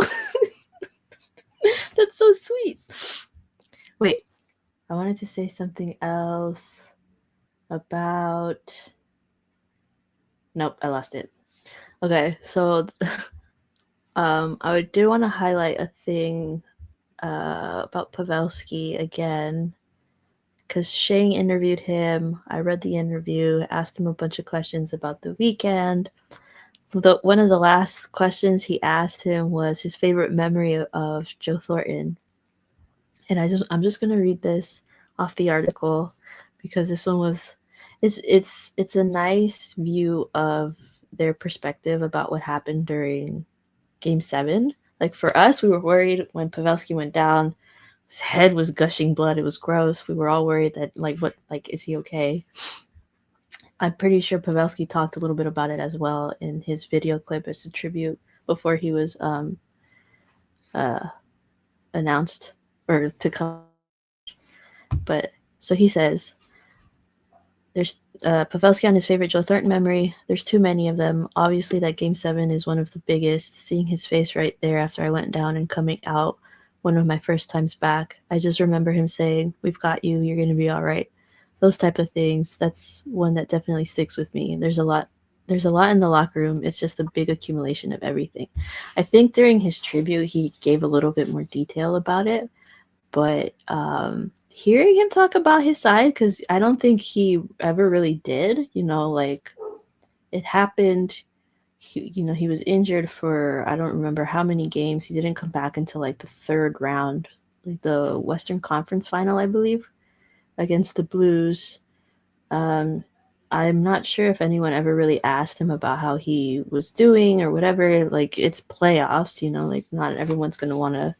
that's so sweet. Wait, I wanted to say something else about. Nope, I lost it. Okay, so I did want to highlight a thing about Pavelski again, because Shane interviewed him. I read the interview, asked him a bunch of questions about the weekend. One of the last questions he asked him was his favorite memory of Joe Thornton. And I'm just gonna read this off the article because this one was it's a nice view of their perspective about what happened during Game 7. Like, for us, we were worried when Pavelski went down. His head was gushing blood. It was gross. We were all worried that, like, is he okay? I'm pretty sure Pavelski talked a little bit about it as well in his video clip as a tribute before he was uh, announced or to come. But so he says, there's Pavelski on his favorite Joe Thornton memory. There's too many of them. Obviously, that game 7 is one of the biggest. Seeing his face right there after I went down and coming out, one of my first times back. I just remember him saying, "We've got you. You're going to be all right." Those type of things. That's one that definitely sticks with me. There's a lot. There's a lot in the locker room. It's just a big accumulation of everything. I think during his tribute, he gave a little bit more detail about it, but hearing him talk about his side, because I don't think he ever really did, like it happened. He was injured for I don't remember how many games. He didn't come back until like the third round, like the Western Conference final, I believe, against the Blues. um I'm not sure if anyone ever really asked him about how he was doing or whatever. Like, it's playoffs, like not everyone's going to want to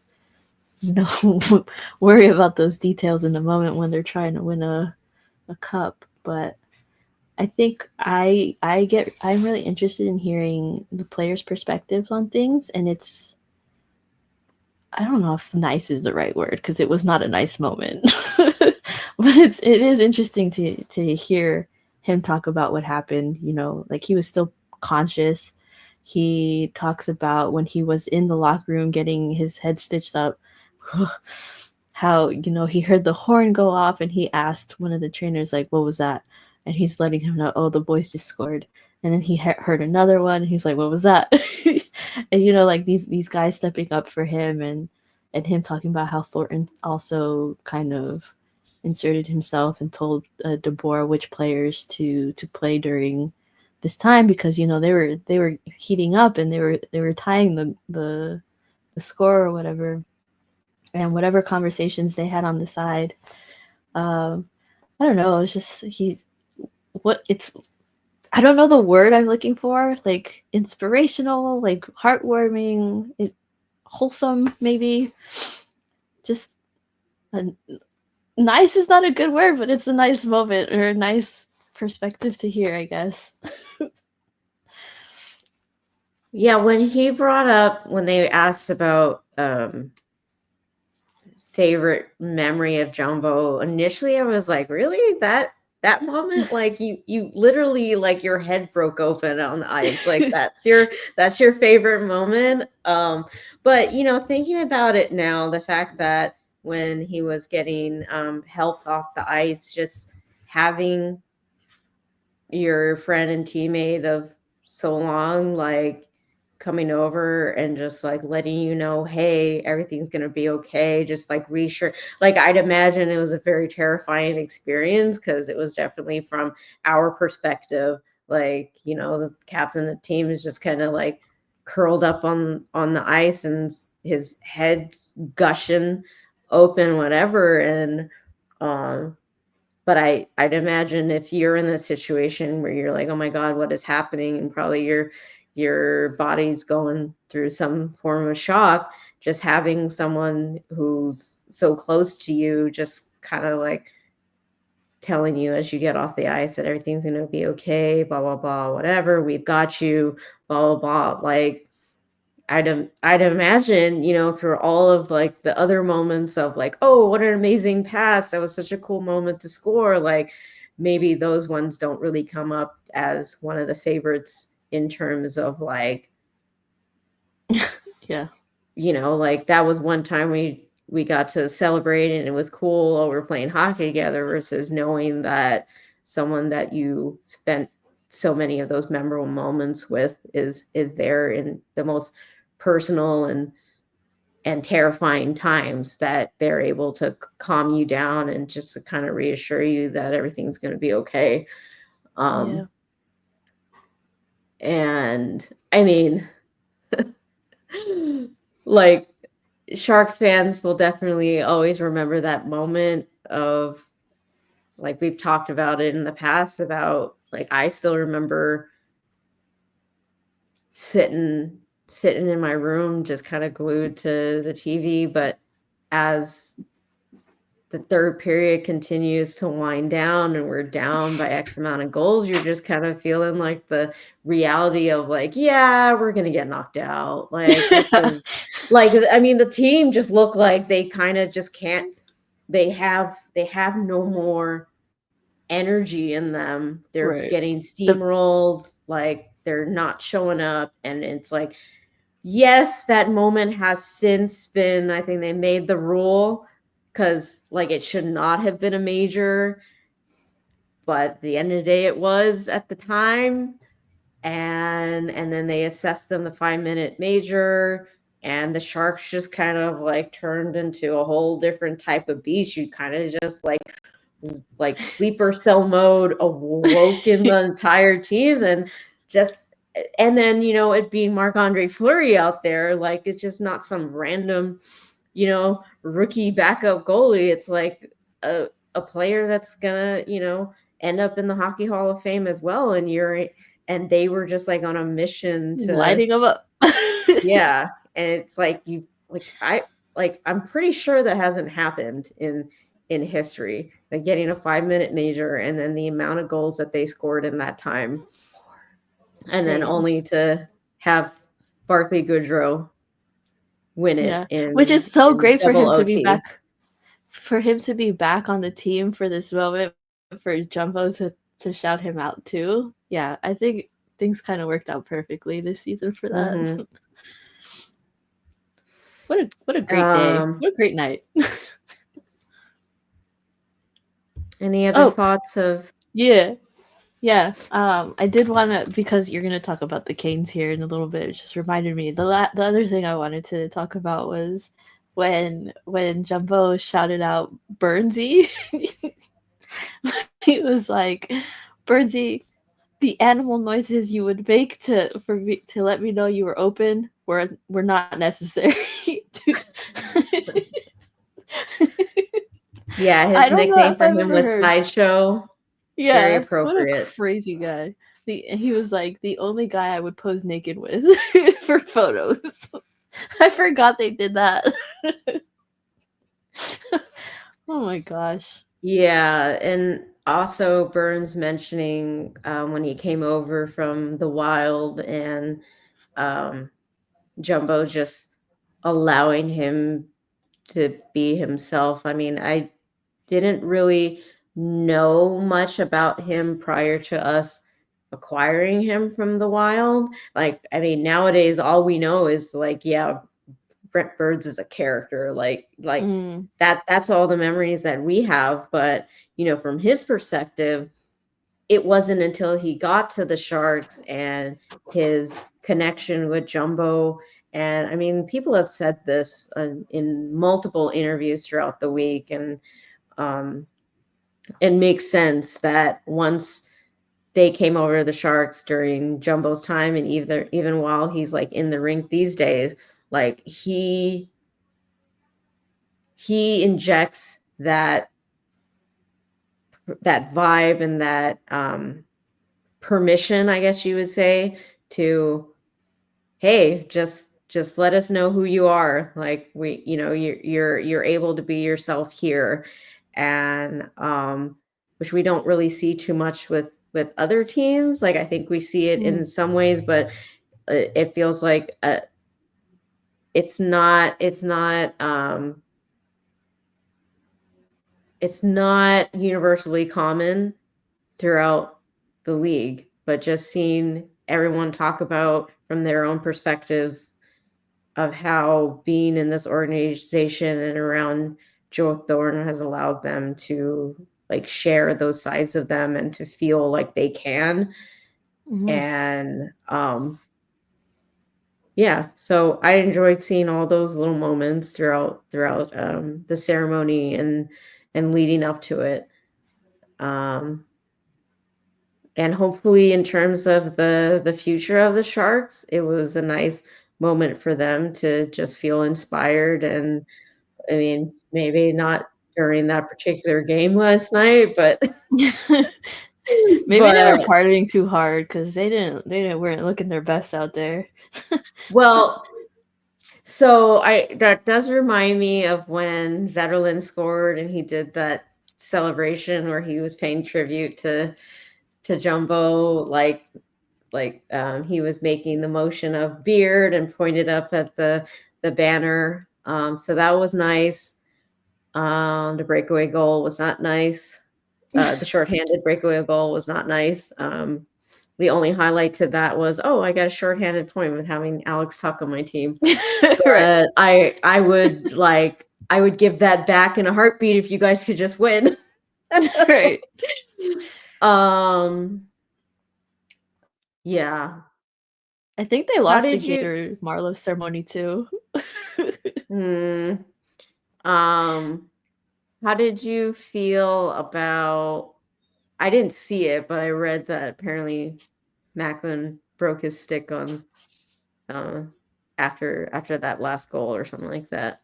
worry about those details in the moment when they're trying to win a cup. But I think I'm really interested in hearing the players' perspectives on things, and I don't know if nice is the right word because it was not a nice moment, but it is interesting to hear him talk about what happened. Like, he was still conscious. He talks about when he was in the locker room getting his head stitched up, how he heard the horn go off, and he asked one of the trainers, like, what was that? And he's letting him know, oh, the boys just scored. And then he heard another one, and he's like, what was that? And like these guys stepping up for him, and him talking about how Thornton also kind of inserted himself and told DeBoer which players to play during this time, because they were heating up, and they were tying the score or whatever, and whatever conversations they had on the side. um I don't know, it's just he what it's I don't know the word I'm looking for, like inspirational, like heartwarming, wholesome, maybe. Just a, nice is not a good word, but it's a nice moment or a nice perspective to hear, I guess. Yeah, when they asked about favorite memory of Jumbo, initially I was like, really? That moment? Like you literally, like, your head broke open on the ice. Like that's your favorite moment. But thinking about it now, the fact that when he was getting helped off the ice, just having your friend and teammate of so long, like, coming over and just like letting you know, hey, everything's gonna be okay, just like reassure. Like, I'd imagine it was a very terrifying experience because it was definitely from our perspective. Like, the captain of the team is just kind of like curled up on the ice, and his head's gushing open, whatever. And um but I'd imagine if you're in the situation where you're like, "Oh my god, what is happening?" and probably your body's going through some form of shock, just having someone who's so close to you just kinda, like, telling you as you get off the ice that everything's gonna be okay, blah, blah, blah, whatever, "We've got you," blah, blah, blah. Like, I'd imagine, for all of, like, the other moments of, like, "Oh, what an amazing pass. That was such a cool moment to score," like, maybe those ones don't really come up as one of the favorites in terms of, like, Yeah. like, that was one time we got to celebrate and it was cool while we're playing hockey together, versus knowing that someone that you spent so many of those memorable moments with is there in the most personal and terrifying times, that they're able to calm you down and just to kind of reassure you that everything's going to be okay. Yeah. Um, and I mean, like, Sharks fans will definitely always remember that moment of, like, we've talked about it in the past about, like, I still remember sitting sitting in my room just kind of glued to the TV, but as the third period continues to wind down and we're down by X amount of goals, you're just kind of feeling like the reality of like, yeah, we're gonna get knocked out. Like this is like, I mean, the team just look like they kind of just can't. They have no more energy in them. They're Right. getting The steamrolled. Like they're not showing up, and it's like, yes, that moment has since been, I think they made the rule because like it should not have been a major, but at the end of the day it was at the time. And then they assessed them the 5-minute major, and the Sharks just kind of like turned into a whole different type of beast. You kind of just like sleeper cell mode awoken the entire team, and then it being Marc-Andre Fleury out there, like it's just not some random rookie backup goalie. It's like a player that's gonna end up in the Hockey Hall of Fame as well. And they were just like on a mission to, lighting them up. yeah. And it's like you I'm pretty sure that hasn't happened in history, like getting a 5-minute major and then the amount of goals that they scored in that time, and then Same. only to have Barclay Goodrow win it Yeah. Which is in so great for double him to be OT. back on the team for this moment, for Jumbo to shout him out too. Yeah, I think things kind of worked out perfectly this season for that. Mm-hmm. What a great day. What a great night. Any other Oh, thoughts of? yeah. Yeah, I did want to, because you're gonna talk about the Canes here in a little bit. It just reminded me, the other thing I wanted to talk about was when Jumbo shouted out Burnsy. He was like, "Burnsy, the animal noises you would make to let me know you were open were not necessary." Dude. Yeah, I his don't know nickname if for I've him ever was heard. Sideshow. Very Yeah, what a appropriate. crazy guy. He was like the only guy I would pose naked with for photos. I forgot they did that. Oh my gosh. Yeah, and also Burns mentioning when he came over from the Wild, and um, Jumbo just allowing him to be himself. I mean, I didn't really know much about him prior to us acquiring him from the Wild. Like, I mean, nowadays all we know is like, yeah, Brent Burns is a character. Like Mm, that's all the memories that we have. But from his perspective, it wasn't until he got to the Sharks and his connection with Jumbo. And I mean, people have said this in multiple interviews throughout the week, and um, it makes sense that once they came over to the Sharks during Jumbo's time, and even while he's like in the rink these days, like he injects that vibe and that permission, I guess you would say, to, hey, just let us know who you are. Like you're able to be yourself here. And which we don't really see too much with other teams. Like I think we see it in mm, some ways, but it feels like it's not universally common throughout the league, but just seeing everyone talk about from their own perspectives of how being in this organization and around Joe Thornton has allowed them to like share those sides of them and to feel like they can. mhm. And yeah, so I enjoyed seeing all those little moments throughout the ceremony and leading up to it. Um, and hopefully in terms of the future of the Sharks, it was a nice moment for them to just feel inspired. And I mean, maybe not during that particular game last night, but Maybe they were but partying too hard because they didn't weren't looking their best out there. well, So that does remind me of when Zetterlund scored and he did that celebration where he was paying tribute to Jumbo, he was making the motion of beard and pointed up at the banner. So that was nice. The breakaway goal was not nice. The shorthanded breakaway goal was not nice. The only highlight to that was, oh, I got a shorthanded point with having Alex Tuck on my team. Right. But I would give that back in a heartbeat if you guys could just win. Right. Yeah. I think they How lost the did you Gator Marlowe ceremony too. hmm, how did you feel about I didn't see it, but I read that apparently Macklin broke his stick on uh after that last goal or something like that.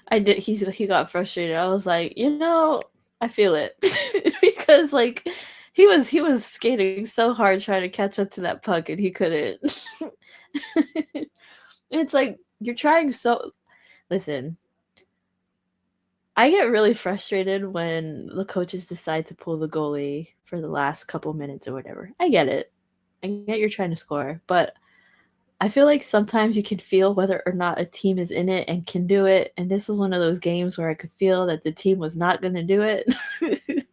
I did. He got frustrated. I was like, I feel it because like he was skating so hard trying to catch up to that puck and he couldn't. It's like you're trying so. Listen, I get really frustrated when the coaches decide to pull the goalie for the last couple minutes or whatever. I get it. I get you're trying to score, but I feel like sometimes you can feel whether or not a team is in it and can do it. And this was one of those games where I could feel that the team was not going to do it.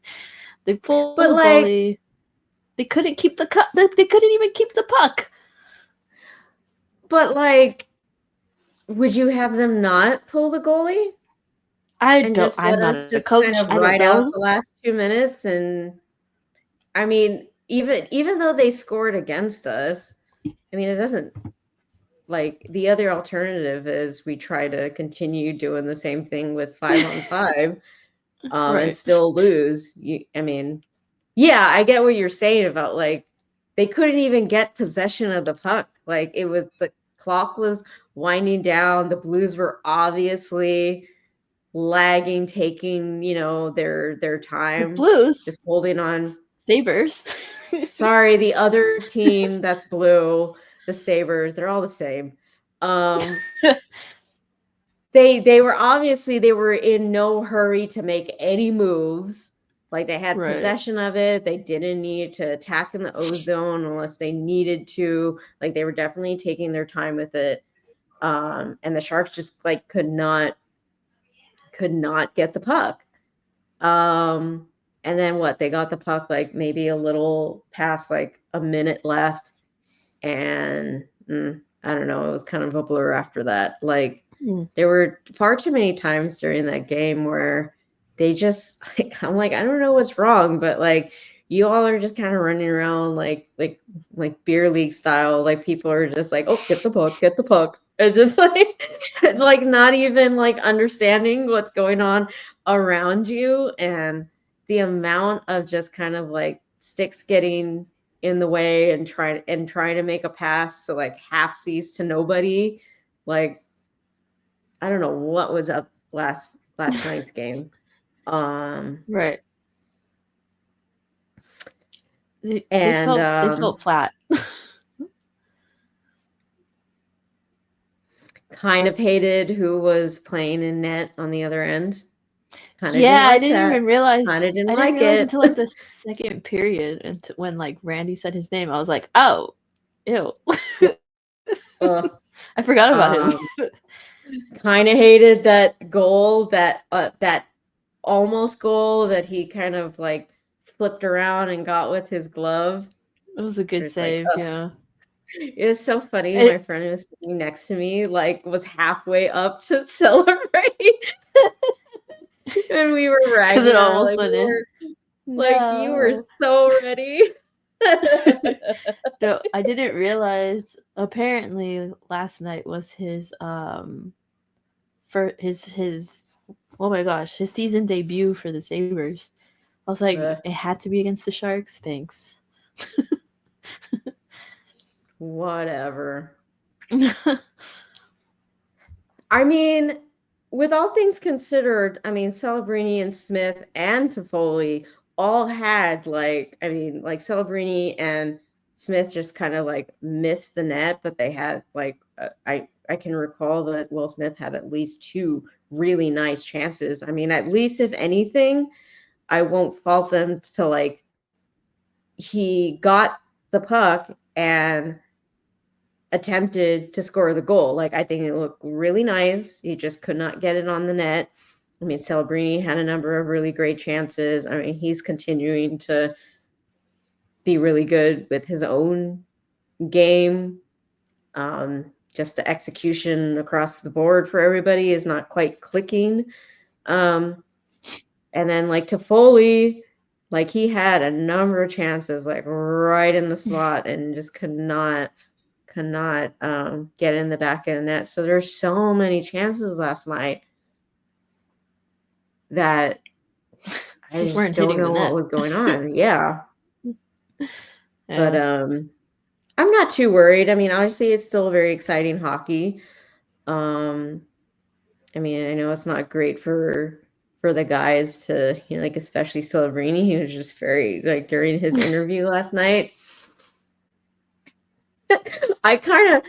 They pulled But the like goalie. They couldn't keep the cup. They couldn't even keep the puck. but like would you have them not pull the goalie I and don't. just I'm let not us a just kind coach. of I don't ride out know. the last 2 minutes? And I mean, even though they scored against us, I mean, it doesn't like the other alternative is we try to continue doing the same thing with 5-on-5, and Right. still lose. I mean, yeah, I get what you're saying about like they couldn't even get possession of the puck. Like it was the clock was winding down. The Blues were obviously lagging, taking their The time, Blues, just holding on. Sabres. Sorry, the other team that's blue, the Sabres, they're all the same. Um, they were obviously they were in no hurry to make any moves. Like they had Right. possession of it. They didn't need to attack in the ozone unless they needed to. Like they were definitely taking their time with it. And the Sharks just like could not get the puck. And then what? They got the puck like maybe a little past like a minute left, and I don't know. It was kind of a blur after that. Like Mm. there were far too many times during that game where they just like I'm like I don't know what's wrong, but like you all are just kind of running around like beer league style. Like people are just like, oh, get the puck, and just like like not even like understanding what's going on around you, and the amount of just kind of like sticks getting in the way and trying to make a pass so like half seas to nobody. Like I don't know what was up last night's game. Um Right. They and felt flat. kind of hated who was playing in net on the other end. Kind of didn't Yeah, I like didn't that. even Kind of realize. didn't I didn't like realize it. until like the second period, and when like Randy said his name, I was like, "Oh, ew." Ugh. I forgot about him. Um kind of hated that goal, that almost goal that he kind of like flipped around and got with his glove. It was a good It's like, save. ugh. Yeah. It was so funny. My It, friend who was sitting next to me, like, was halfway up to celebrate, and we were because ragging it her almost like, went in. you were No. so ready." No, I didn't realize. Apparently, last night was his for his oh my gosh, his season debut for the Sabres. I was like, Ugh, it had to be against the Sharks. Thanks. whatever. I mean, with all things considered, I mean, Celebrini and Smith and Toffoli all had like, I mean, like Celebrini and Smith just kind of like missed the net, but they had like can recall that Will Smith had at least two really nice chances. I mean, at least if anything, I won't fault them to like he got the puck and attempted to score the goal. Like I think it looked really nice. He just could not get it on the net. I mean, Celebrini had a number of really great chances. I mean, he's continuing to be really good with his own game. Just the execution across the board for everybody is not quite clicking. And then like Toffoli, like he had a number of chances like right in the slot and just could not get in the back of the net. So there's so many chances last night that I Just just weren't don't hitting the know what net. was going on. Yeah. But Yeah. I'm not too worried. I mean, obviously it's still very exciting hockey. Um I mean, I know it's not great for the guys to, you know, like especially Celebrini. He was just very like during his interview last night. I kind of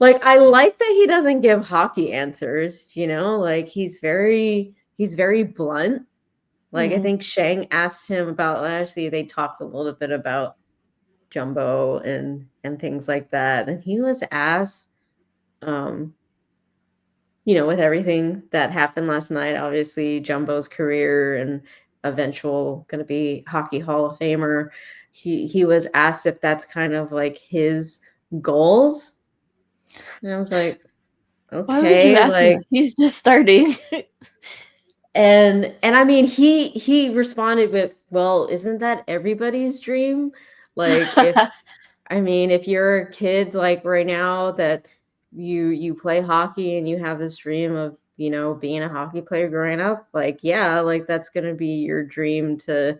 like I like that he doesn't give hockey answers, you know? Like he's very blunt. Like I Mhm. think Shang asked him about actually they talked a little bit about Jumbo and things like that. And he was asked um you know, with everything that happened last night, obviously Jumbo's career and eventual going to be Hockey Hall of Famer. He was asked if that's kind of like his goals, and I was like, Why would you okay, ask him like, that? He's just starting. and I mean, he responded with, well, isn't that everybody's dream? Like, if I mean, if you're a kid like right now that you play hockey and you have this dream of, you know, being a hockey player growing up, like yeah, like that's going to be your dream to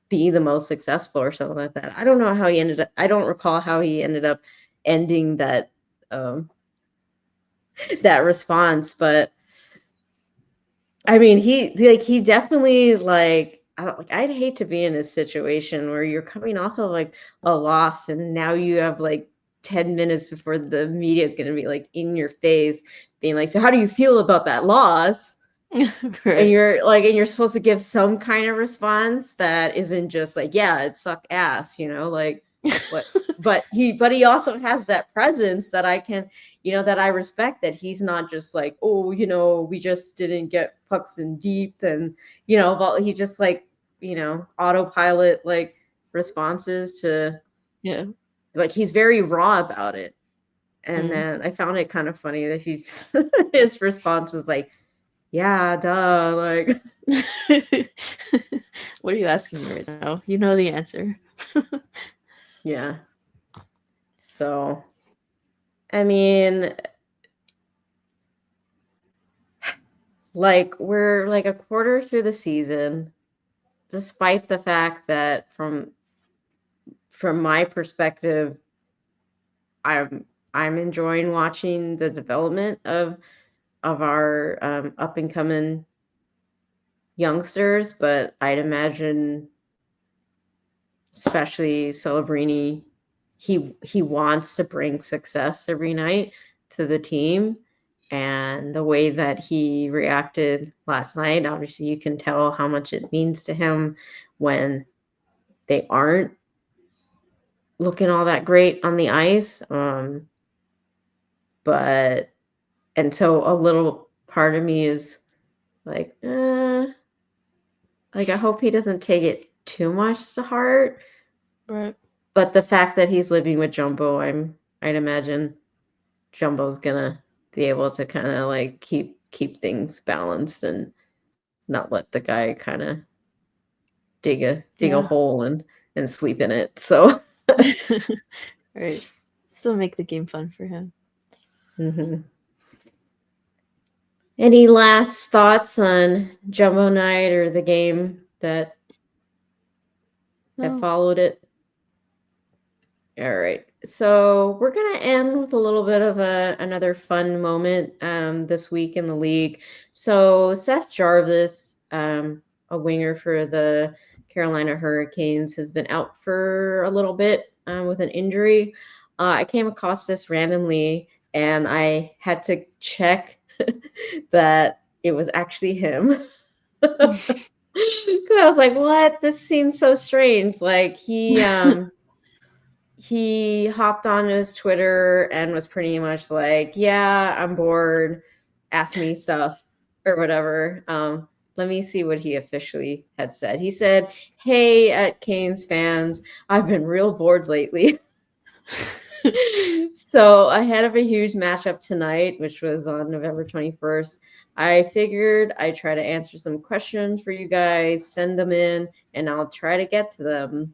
be the most successful or something like that. I don't know how he ended up I don't recall how he ended up ending that um that response, but I mean, he definitely like I'd hate to be in a situation where you're coming off of like a loss and now you have like 10 minutes before the media is going to be like in your face being like, so how do you feel about that loss? And Right. you're supposed to give some kind of response that isn't just like, yeah, it sucked ass, you know, like what but he also has that presence that I can, you know, that I respect, that he's not just like, oh, you know, we just didn't get pucks in deep and, you know, but he just like, you know, autopilot like responses to Yeah. like he's very raw about it. And Mm. then I found it kind of funny that he's his response was like, yeah, duh, like What are you asking me right now? You know the answer. yeah. So, I mean, like we're like a quarter through the season, despite the fact that from my perspective, I'm enjoying watching the development of our up and coming youngsters, but I'd imagine especially Celebrini, he wants to bring success every night to the team. And the way that he reacted last night, obviously you can tell how much it means to him when they aren't looking all that great on the ice. But and so a little part of me is like I hope he doesn't take it too much to heart. Right. But the fact that he's living with Jumbo, I'd imagine Jumbo's gonna be able to kind of like keep things balanced and not let the guy kind of dig a Yeah. hole and sleep in it. So Right. Still make the game fun for him. mhm. Any last thoughts on Jumbo Night or the game that No. followed it? All right. So we're gonna end with a little bit of another fun moment this week in the league. So Seth Jarvis, a winger for the Carolina Hurricanes, has been out for a little bit with an injury. I came across this randomly, and I had to check that it was actually him. Because I was like, what? This seems so strange. Like he hopped on his Twitter and was pretty much like, yeah, I'm bored. Ask me stuff or whatever. Let me see what he officially had said. He said, hey, at Canes fans, I've been real bored lately. So ahead of a huge matchup tonight, which was on November 21st, I figured I'd try to answer some questions for you guys, send them in, and I'll try to get to them.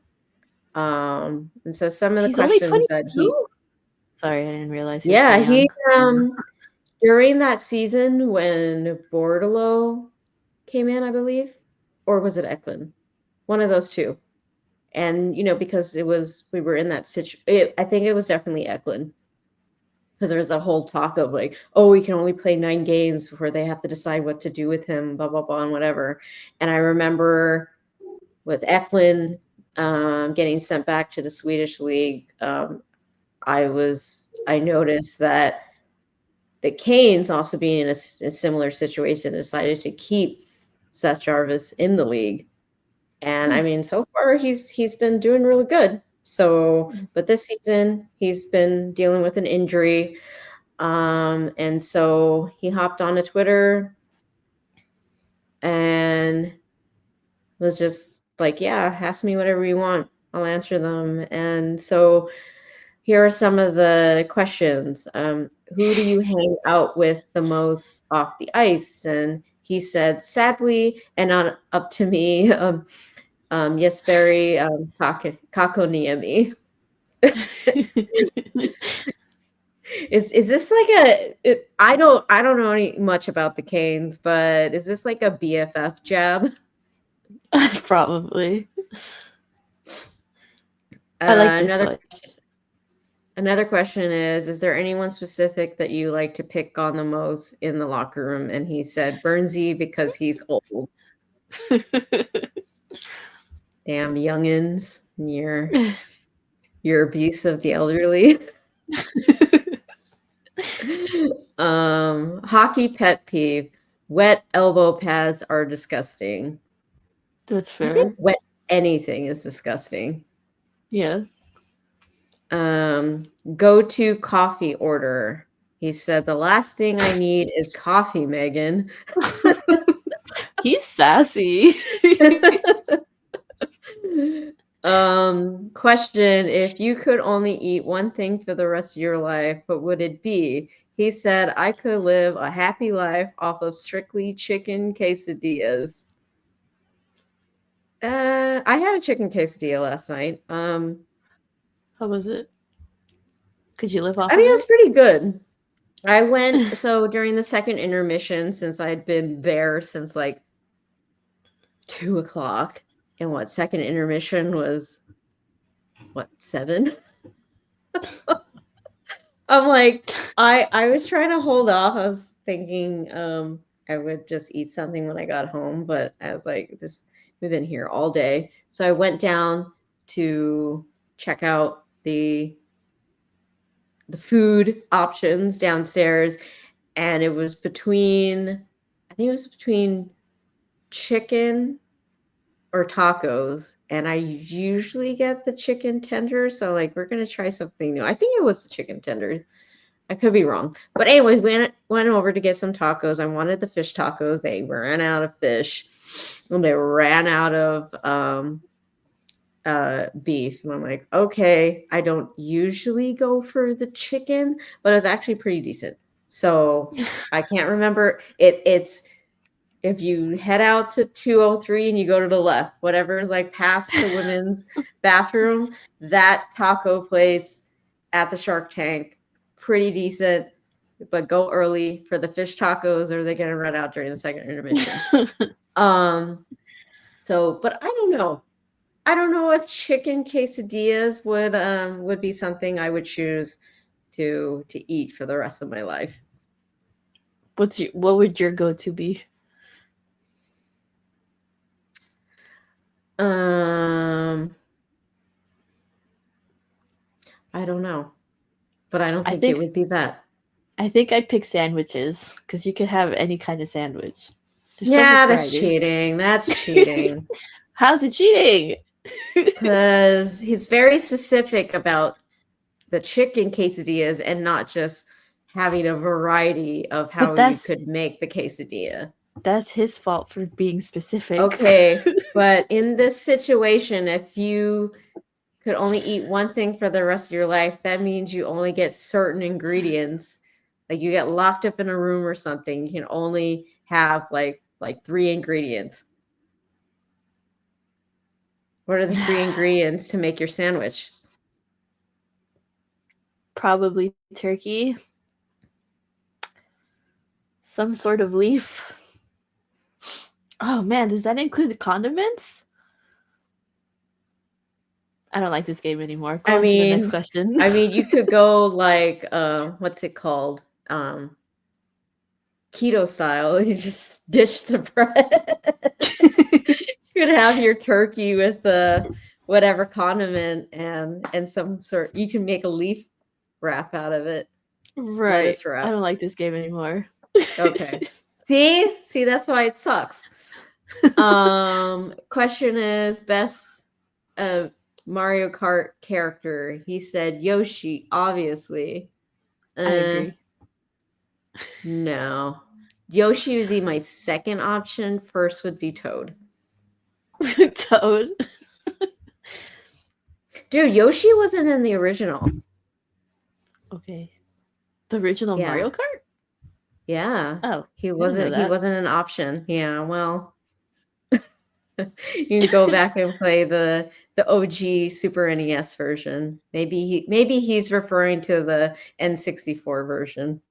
And so some of the He's only questions that 22. Sorry, I didn't realize he was so yeah, young. during that season when Bordalo came in, I believe, or was it Eklund? One of those two. And because we were in that situation, I think it was definitely Eklund, because there was a whole talk of like, oh, we can only play 9 games before they have to decide what to do with him, blah blah blah, and whatever. And I remember with Eklund getting sent back to the Swedish league, I noticed that the Canes, also being in a similar situation, decided to keep Seth Jarvis in the league. And I mean, so far he's been doing really good. So, but this season he's been dealing with an injury. And so he hopped onto Twitter and was just like, yeah, ask me whatever you want. I'll answer them. And so here are some of the questions. Who do you hang out with the most off the ice? And he said, sadly, and not up to me, Jesperi Kakoniemi. Is this like I don't know much about the Canes, but is this like a BFF jab? Probably. I like this one. Another question is there anyone specific that you like to pick on the most in the locker room? And he said Bernsey because he's old. Damn youngins, your abuse of the elderly. Hockey pet peeve. Wet elbow pads are disgusting. That's I think fair. wet anything is disgusting. Yeah. Go to coffee order. He said the last thing I need is coffee, Megan. He's sassy. Question, if you could only eat one thing for the rest of your life, what would it be? He said I could live a happy life off of strictly chicken quesadillas. I had a chicken quesadilla last night. How was it? Could you live off I of mean, it was it? pretty good. I went so during the second intermission, since I'd been there since like 2 o'clock, and what second intermission was what 7? I'm like, I was trying to hold off. I was thinking I would just eat something when I got home, but I was like, this we've been here all day. So I went down to check out the food options downstairs, and it was between I think it was between chicken or tacos, and I usually get the chicken tender, so like we're gonna try something new. I think it was the chicken tender. I could be wrong. But anyways, we went over to get some tacos. I wanted the fish tacos. They ran out of fish. And they ran out of beef. And I'm like, okay, I don't usually go for the chicken, but it was actually pretty decent. So I can't remember. It's if you head out to 203 and you go to the left, whatever is like past the women's bathroom, that taco place at the Shark Tank, pretty decent. But go early for the fish tacos, or they're gonna run out during the second intermission. So, but I don't know. I don't know if chicken quesadillas would be something I would choose to eat for the rest of my life. What would your go-to be? Um, I don't know, but I don't I think it think would be that. I think I pick sandwiches because you could have any kind of sandwich. There's so much Yeah, that's variety. cheating. That's cheating. How's it cheating? Because he's very specific about the chicken quesadillas and not just having a variety of But how you could make the quesadilla. that's his fault for being specific. Okay, but in this situation, if you could only eat one thing for the rest of your life, that means you only get certain ingredients. Like you get locked up in a room or something, you can only have like 3 ingredients. What are the 3 ingredients to make your sandwich? Probably turkey. Some sort of leaf. Oh man, does that include the condiments? I don't like this game anymore. Go I on to the next mean, question. you could go like what's it called? Keto style. You just dish the bread. You could have your turkey with the whatever condiment and some sort. You can make a leaf wrap out of it. Right. Lettuce I wrap. don't like this game anymore. Okay. See, that's why it sucks. Question is best Mario Kart character. He said Yoshi, obviously. I agree. No. Yoshi would be my second option. First would be Toad. Toad. Dude, Yoshi wasn't in the original. Okay. The original Yeah. Mario Kart? Yeah. Oh, He I didn't know wasn't he that. wasn't an option. Yeah, well. You can go back and play the OG Super NES version. Maybe he's referring to the N64 version.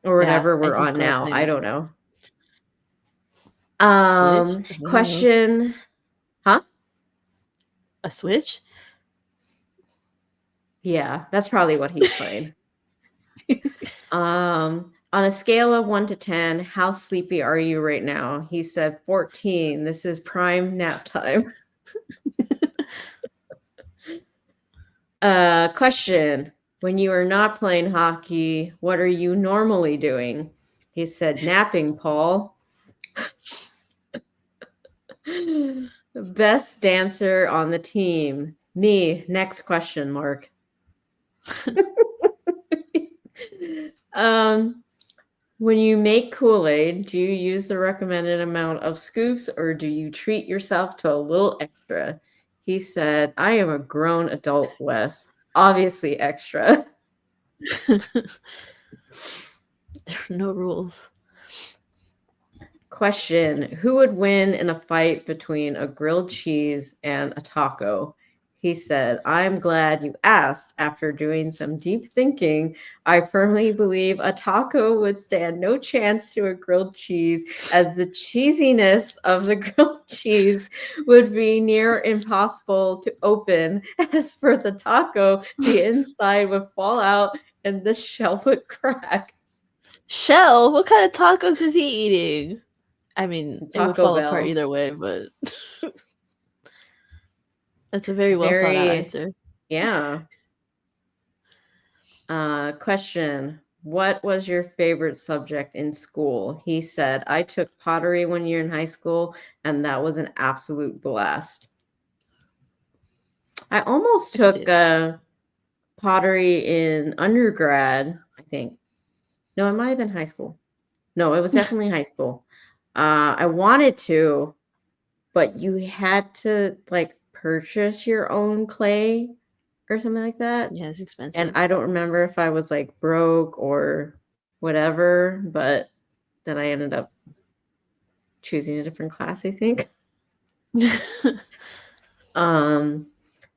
Or whatever Yeah, I we're did on grow up now. playing I it. don't know. Switch? I don't know. Question. Huh? A Switch? Yeah, that's probably what he's playing. On a scale of 1 to 10, how sleepy are you right now? He said 14. This is prime nap time. Question. When you are not playing hockey, what are you normally doing? He said napping, Paul. Best dancer on the team. Me. Next question, Mark. When you make Kool-Aid, do you use the recommended amount of scoops or do you treat yourself to a little extra? He said, I am a grown adult, Wes. Obviously extra. There are no rules. Question. Who would win in a fight between a grilled cheese and a taco? He said, I'm glad you asked. After doing some deep thinking, I firmly believe a taco would stand no chance to a grilled cheese, as the cheesiness of the grilled cheese would be near impossible to open. As for the taco, the inside would fall out and the shell would crack. Shell? What kind of tacos is he eating? I mean, it would Taco fall apart Bell. either way, but that's a very well thought out Very, answer. yeah. Question. What was your favorite subject in school? He said, I took pottery 1 year in high school, and that was an absolute blast. I almost took pottery in undergrad, I think. No, it might have been high school. No, it was definitely high school. I wanted to, but you had to like purchase your own clay or something like that. Yeah, it's expensive. And I don't remember if I was like broke or whatever, but then I ended up choosing a different class, I think.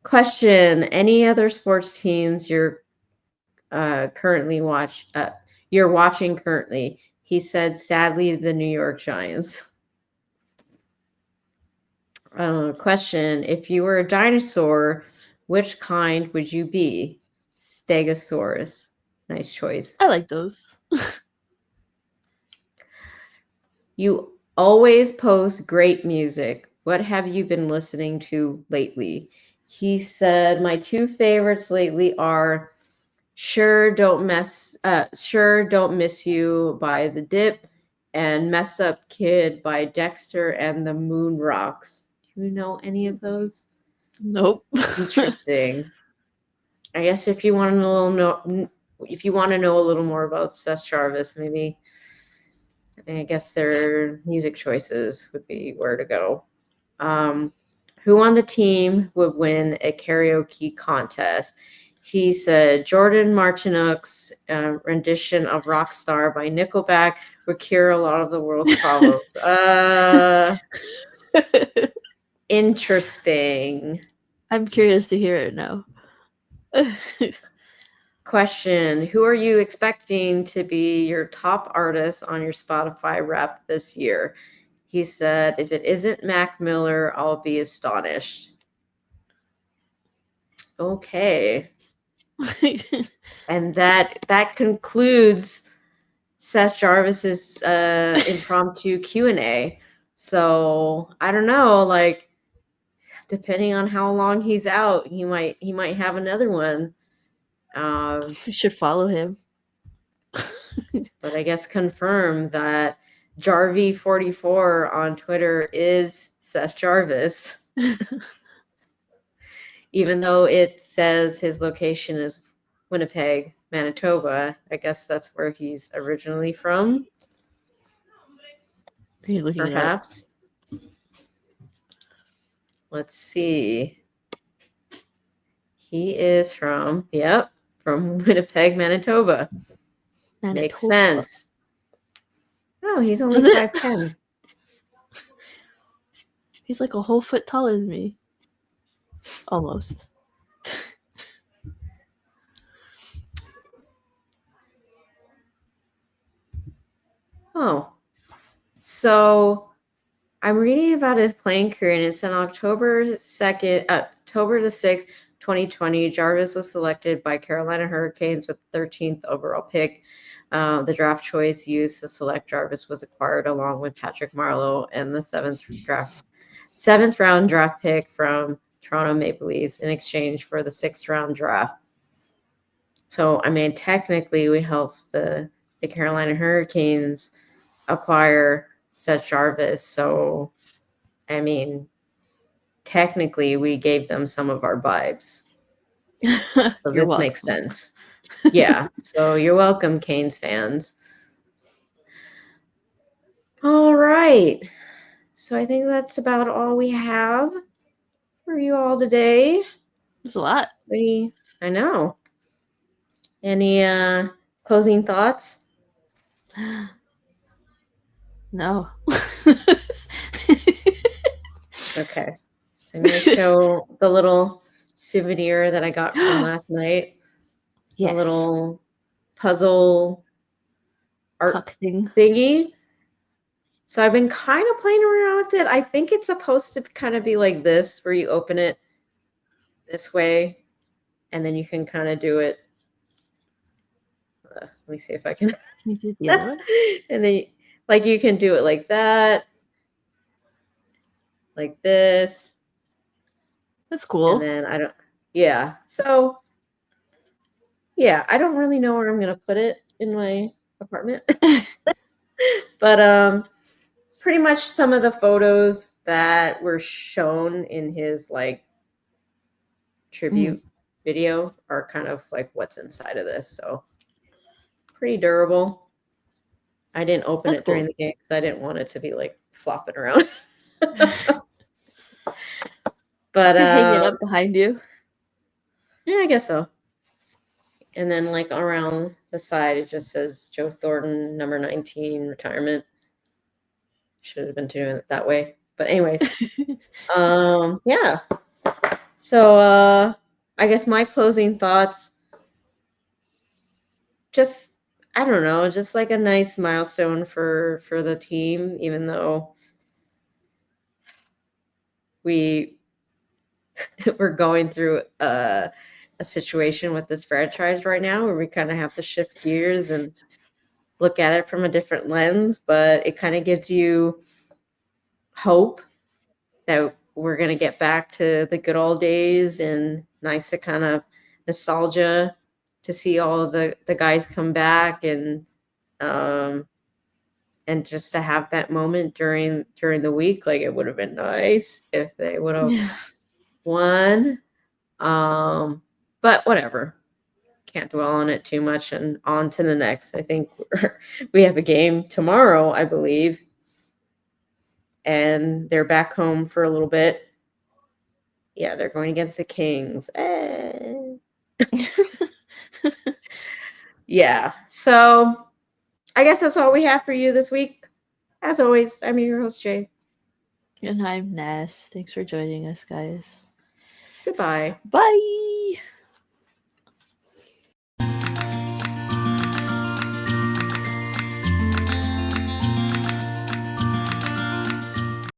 Question, any other sports teams you're you're watching currently? He said, sadly, the New York Giants. Question, if you were a dinosaur, which kind would you be? Stegosaurus. Nice choice. I like those. You always post great music. What have you been listening to lately? He said, my two favorites lately are Sure don't miss you by The Dip, and Messed Up Kid by Dexter and the Moon Rocks. Do you know any of those? Nope. Interesting. I guess if you want to know a little more about Seth Jarvis, maybe I guess their music choices would be where to go. Who on the team would win a karaoke contest? He said Jordan Martinook's rendition of Rockstar by Nickelback would cure a lot of the world's problems. Interesting. I'm curious to hear it now. Question: who are you expecting to be your top artist on your Spotify rap this year? He said, if it isn't Mac Miller, I'll be astonished. Okay. And that concludes Seth Jarvis's impromptu Q&A. So I don't know, like, depending on how long he's out, he might have another one. You should follow him. But I guess confirm that Jarvie44 on Twitter is Seth Jarvis. Even though it says his location is Winnipeg, Manitoba. I guess that's where he's originally from. Are you looking Perhaps. Let's see. He is from Winnipeg, Manitoba. Makes sense. Oh, he's only 5'10". He's like a whole foot taller than me. Almost. Oh. So I'm reading about his playing career, and it's on October the 6th, 2020. Jarvis was selected by Carolina Hurricanes with the 13th overall pick. The draft choice used to select Jarvis was acquired along with Patrick Marleau and the seventh round draft pick from Toronto Maple Leafs in exchange for the 6th round draft. So, I mean, technically, we helped the Carolina Hurricanes acquire Seth Jarvis. So, I mean, technically, we gave them some of our vibes. So this makes sense. Yeah. So you're welcome, Canes fans. All right. So I think that's about all we have for you all today. There's a lot. I know. Any closing thoughts? No. Okay. So I'm going to show the little souvenir that I got from last night. Yes. A little puzzle art puck thing. thingy. So I've been kind of playing around with it. I think it's supposed to kind of be like this, where you open it this way, and then you can kind of do it. Let me see if I can. Can you do the other one? And then, like, you can do it like that, like this. That's cool. And then yeah. So, yeah, I don't really know where I'm going to put it in my apartment. But pretty much some of the photos that were shown in his, like, tribute video are kind of like what's inside of this. So pretty durable. I didn't open it during the game because I didn't want it to be like flopping around. But you hang it up behind you. Yeah, I guess so. And then, like, around the side, it just says Joe Thornton, number 19, retirement. Should have been doing it that way. But anyways, yeah. So I guess my closing thoughts, just, I don't know, just like a nice milestone for the team, even though we're going through a situation with this franchise right now where we kind of have to shift gears and look at it from a different lens, but it kind of gives you hope that we're going to get back to the good old days, and nice to kind of nostalgia to see all of the guys come back um and just to have that moment during the week. Like, it would have been nice if they would have Yeah. won. But whatever. Can't dwell on it too much, and on to the next. I think we have a game tomorrow, I believe, and they're back home for a little bit. Yeah, they're going against the Kings. Yeah. So I guess that's all we have for you this week. As always, I'm your host, Jay. And I'm Ness. Thanks for joining us, guys. Goodbye. Bye.